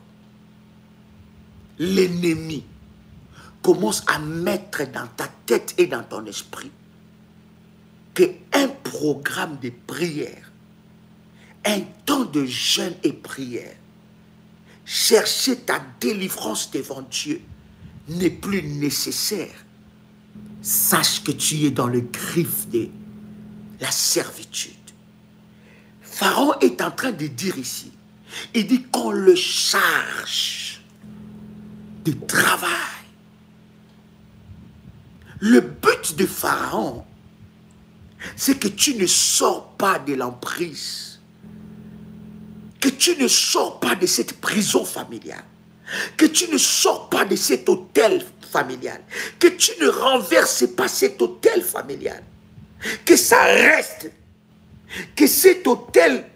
l'ennemi commence à mettre dans ta tête et dans ton esprit qu'un programme de prière, un temps de jeûne et prière, chercher ta délivrance devant Dieu n'est plus nécessaire, sache que tu es dans le griffe de la servitude. Pharaon est en train de dire ici, il dit qu'on le charge de travail. Le but de Pharaon, c'est que tu ne sors pas de l'emprise, que tu ne sors pas de cette prison familiale, que tu ne sors pas de cet hôtel familial, que tu ne renverses pas cet hôtel familial, que ça reste, que cet hôtel,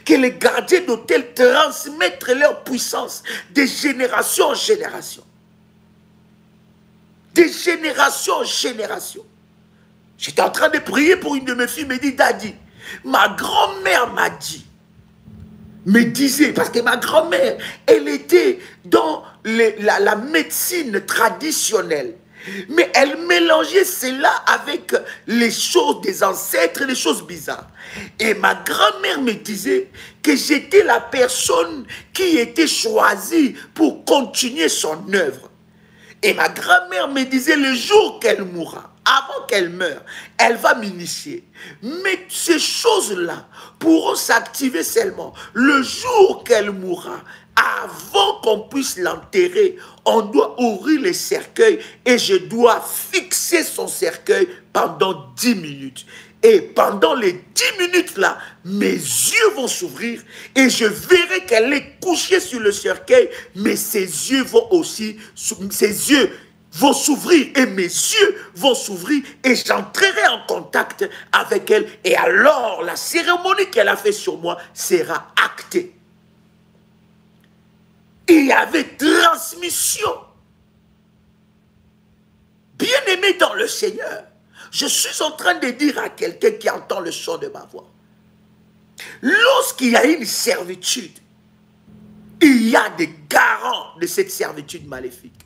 que les gardiens d'hôtel transmettent leur puissance de génération en génération. De génération en génération. J'étais en train de prier pour une de mes filles, me dit, Daddy, ma grand-mère m'a dit, me disait, parce que ma grand-mère, elle était dans la médecine traditionnelle, mais elle mélangeait cela avec les choses des ancêtres, les choses bizarres. Et ma grand-mère me disait que j'étais la personne qui était choisie pour continuer son œuvre. Et ma grand-mère me disait, le jour qu'elle mourra, avant qu'elle meure, elle va m'initier. Mais ces choses-là pourront s'activer seulement le jour qu'elle mourra. Avant qu'on puisse l'enterrer, on doit ouvrir le cercueil et je dois fixer son cercueil pendant 10 minutes. Et pendant les 10 minutes-là, mes yeux vont s'ouvrir et je verrai qu'elle est couchée sur le cercueil, mais ses yeux vont aussi, ses yeux vont s'ouvrir et mes yeux vont s'ouvrir et j'entrerai en contact avec elle. Et alors, la cérémonie qu'elle a fait sur moi sera actée. Il y avait transmission. Bien-aimé dans le Seigneur, je suis en train de dire à quelqu'un qui entend le son de ma voix, lorsqu'il y a une servitude, il y a des garants de cette servitude maléfique,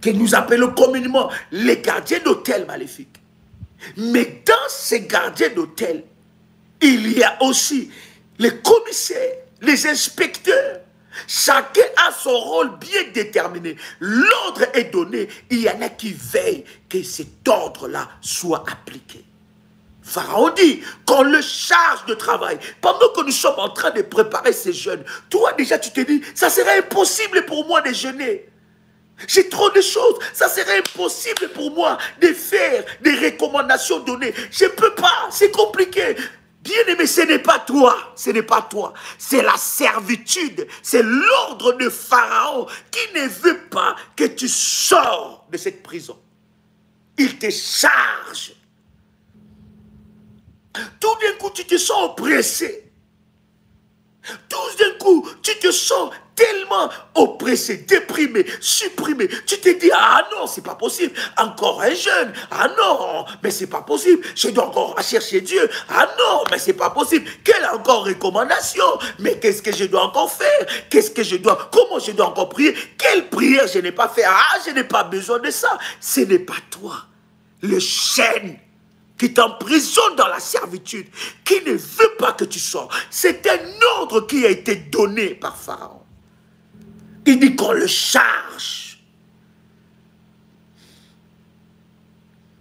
que nous appelons communément les gardiens d'hôtel maléfiques. Mais dans ces gardiens d'hôtel, il y a aussi les commissaires, les inspecteurs. Chacun a son rôle bien déterminé. L'ordre est donné. Il y en a qui veillent que cet ordre-là soit appliqué. Pharaon dit qu'on le charge de travail. Pendant que nous sommes en train de préparer ces jeûnes, toi déjà tu te dis, ça serait impossible pour moi de jeûner. J'ai trop de choses. Ça serait impossible pour moi de faire des recommandations données. Je ne peux pas. C'est compliqué. Bien-aimé, ce n'est pas toi. Ce n'est pas toi. C'est la servitude. C'est l'ordre de Pharaon qui ne veut pas que tu sors de cette prison. Il te charge. Tout d'un coup, tu te sens oppressé. Tout d'un coup, tu te sens tellement oppressé, déprimé, supprimé. Tu te dis, ah non, c'est pas possible. Encore un jeune. Ah non, mais c'est pas possible. Je dois encore chercher Dieu. Ah non, mais c'est pas possible. Quelle encore recommandation? Mais qu'est-ce que je dois encore faire? Qu'est-ce que je dois, comment je dois encore prier? Quelle prière je n'ai pas fait? Ah, je n'ai pas besoin de ça. Ce n'est pas toi. Le chêne qui t'emprisonne dans la servitude, qui ne veut pas que tu sors. C'est un ordre qui a été donné par Pharaon. Il dit qu'on le charge.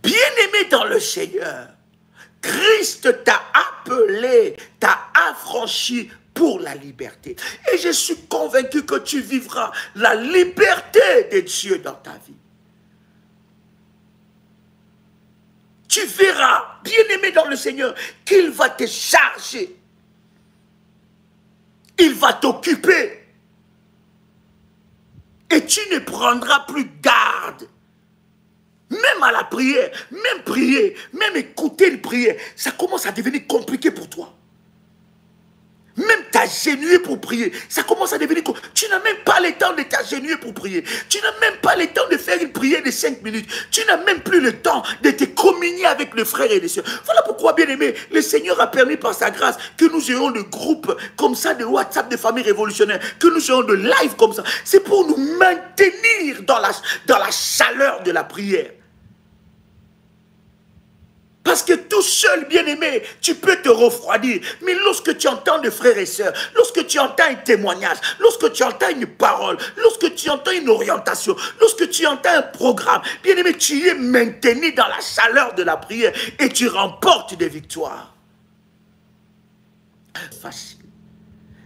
Bien-aimé dans le Seigneur, Christ t'a appelé, t'a affranchi pour la liberté. Et je suis convaincu que tu vivras la liberté de Dieu dans ta vie. tu verras, bien-aimé dans le Seigneur, qu'il va te charger. Il va t'occuper. Et tu ne prendras plus garde. Même à la prière, même prier, même écouter une prière, ça commence à devenir compliqué pour toi. Même t'agenouiller pour prier, ça commence à devenir compliqué. Tu n'as même pas le temps de t'agenouiller pour prier. Tu n'as même pas le temps de faire une prière de 5 minutes. Tu n'as même plus le temps de te communier avec le frère et les sœurs. Voilà pourquoi, bien aimé, le Seigneur a permis par sa grâce que nous ayons des groupes comme ça, de WhatsApp de famille révolutionnaire, que nous ayons de live comme ça. C'est pour nous maintenir dans la chaleur de la prière. Parce que tout seul, bien-aimé, tu peux te refroidir. Mais lorsque tu entends des frères et sœurs, lorsque tu entends un témoignage, lorsque tu entends une parole, lorsque tu entends une orientation, lorsque tu entends un programme, bien-aimé, tu es maintenu dans la chaleur de la prière et tu remportes des victoires. Facile.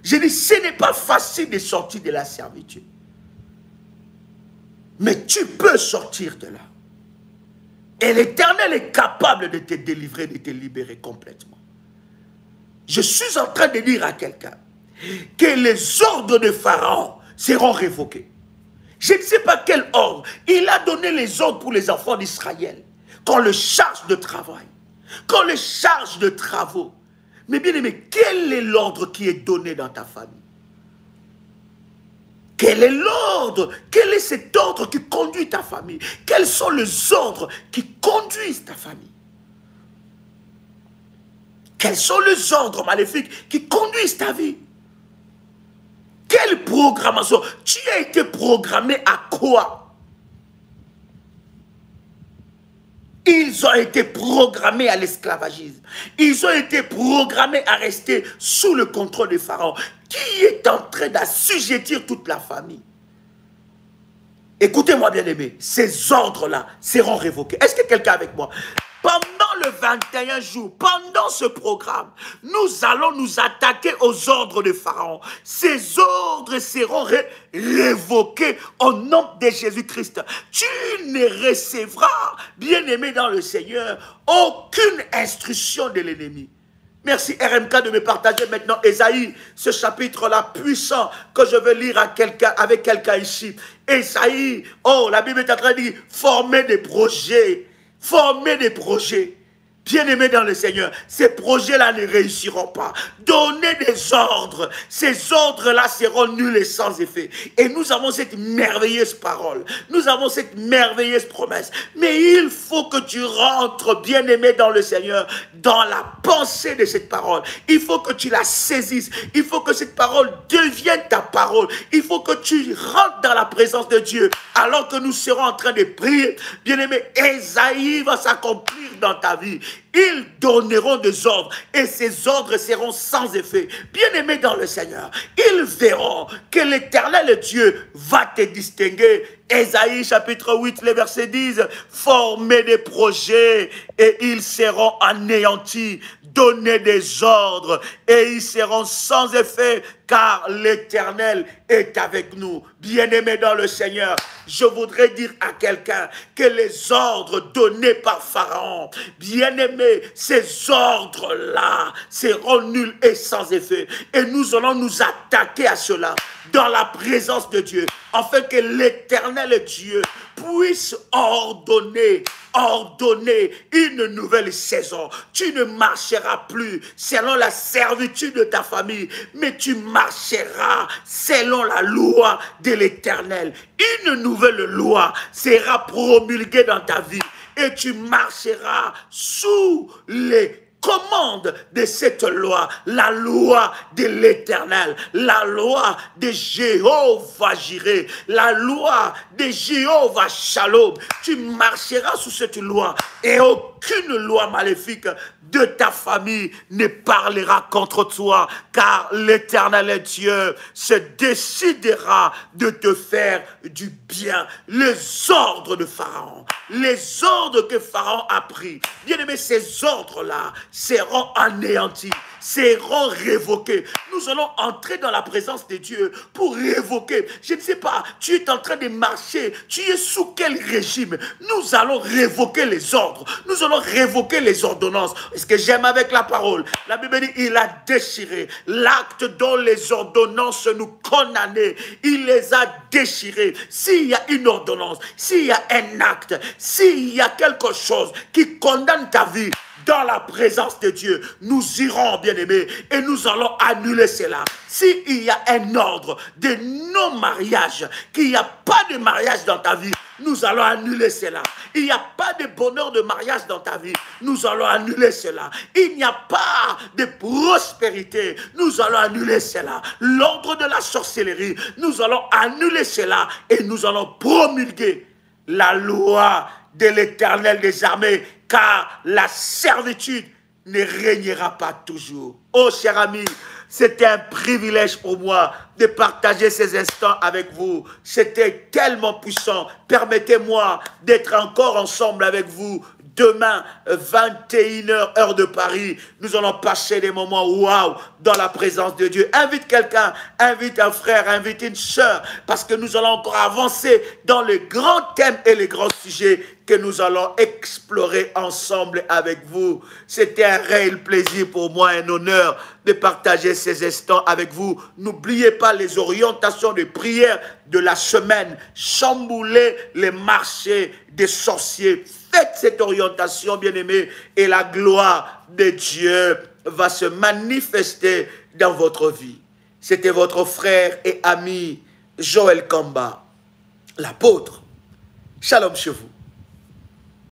Je dis, ce n'est pas facile de sortir de la servitude. Mais tu peux sortir de là. Et l'Éternel est capable de te délivrer, de te libérer complètement. Je suis en train de dire à quelqu'un que les ordres de Pharaon seront révoqués. Je ne sais pas quel ordre. Il a donné les ordres pour les enfants d'Israël. Qu'on le charge de travail. Qu'on le charge de travaux. Mais bien aimé, quel est l'ordre qui est donné dans ta famille? Quel est l'ordre? Quel est cet ordre qui conduit ta famille? Quels sont les ordres qui conduisent ta famille? Quels sont les ordres maléfiques qui conduisent ta vie? Quelle programmation? Tu as été programmé à quoi? Ils ont été programmés à l'esclavagisme. Ils ont été programmés à rester sous le contrôle des pharaons, qui est en train d'assujettir toute la famille. Écoutez-moi bien aimé, ces ordres-là seront révoqués. Est-ce que quelqu'un est avec moi? Pendant le 21 jours, pendant ce programme, nous allons nous attaquer aux ordres de Pharaon. Ces ordres seront révoqués au nom de Jésus-Christ. Tu ne recevras, bien-aimé dans le Seigneur, aucune instruction de l'ennemi. Merci RMK de me partager maintenant Ésaïe, ce chapitre-là puissant que je veux lire avec quelqu'un ici. Ésaïe, oh, la Bible est en train de dire, former des projets. Former des projets. Bien-aimés dans le Seigneur, ces projets-là ne réussiront pas. Donnez des ordres. Ces ordres-là seront nuls et sans effet. Et nous avons cette merveilleuse parole. Nous avons cette merveilleuse promesse. Mais il faut que tu rentres, bien-aimé dans le Seigneur, dans la pensée de cette parole. Il faut que tu la saisisses. Il faut que cette parole devienne ta parole. Il faut que tu rentres dans la présence de Dieu. Alors que nous serons en train de prier, bien-aimé, Ésaïe va s'accomplir dans ta vie. Ils donneront des ordres et ces ordres seront sans effet. Bien-aimés dans le Seigneur, ils verront que l'Éternel Dieu va te distinguer. Ésaïe chapitre 8, le verset 10, former des projets et ils seront anéantis. Donner des ordres et ils seront sans effet car l'Éternel est avec nous. Bien-aimés dans le Seigneur, je voudrais dire à quelqu'un que les ordres donnés par Pharaon, bien-aimés, ces ordres-là seront nuls et sans effet. Et nous allons nous attaquer à cela dans la présence de Dieu, afin que l'Éternel Dieu puisse ordonner une nouvelle saison. Tu ne marcheras plus selon la servitude de ta famille, mais tu marcheras selon la loi de l'Éternel. Une nouvelle loi sera promulguée dans ta vie et tu marcheras sous les commande de cette loi, la loi de l'Éternel, la loi de Jéhovah Jireh, la loi de Jéhovah Shalom. Tu marcheras sous cette loi et aucune loi maléfique de ta famille ne parlera contre toi, car l'Éternel Dieu se décidera de te faire du bien. Les ordres de Pharaon, les ordres que Pharaon a pris, bien aimé, ces ordres-là seront anéantis, seront révoqués. Nous allons entrer dans la présence de Dieu pour révoquer. Je ne sais pas, tu es en train de marcher, tu es sous quel régime? Nous allons révoquer les ordres, nous allons révoquer les ordonnances. Ce que j'aime avec la parole, la Bible dit, il a déchiré l'acte dont les ordonnances nous condamnaient. Il les a déchirés. S'il y a une ordonnance, s'il y a un acte, s'il y a quelque chose qui condamne ta vie, dans la présence de Dieu, nous irons, bien-aimés, et nous allons annuler cela. S'il y a un ordre de non-mariage, qu'il n'y a pas de mariage dans ta vie, nous allons annuler cela. Il n'y a pas de bonheur de mariage dans ta vie, nous allons annuler cela. Il n'y a pas de prospérité, nous allons annuler cela. L'ordre de la sorcellerie, nous allons annuler cela et nous allons promulguer la loi de l'Éternel des armées, car la servitude ne régnera pas toujours. Oh, cher ami, c'était un privilège pour moi de partager ces instants avec vous. C'était tellement puissant. Permettez-moi d'être encore ensemble avec vous. Demain, 21h, heure de Paris, nous allons passer des moments waouh dans la présence de Dieu. Invite quelqu'un, invite un frère, invite une sœur, parce que nous allons encore avancer dans les grands thèmes et les grands sujets que nous allons explorer ensemble avec vous. C'était un réel plaisir pour moi, un honneur de partager ces instants avec vous. N'oubliez pas les orientations de prière de la semaine. Chambouler les marchés des sorciers. Faites cette orientation, bien-aimés, et la gloire de Dieu va se manifester dans votre vie. C'était votre frère et ami Joël Kamba, l'apôtre. Shalom chez vous.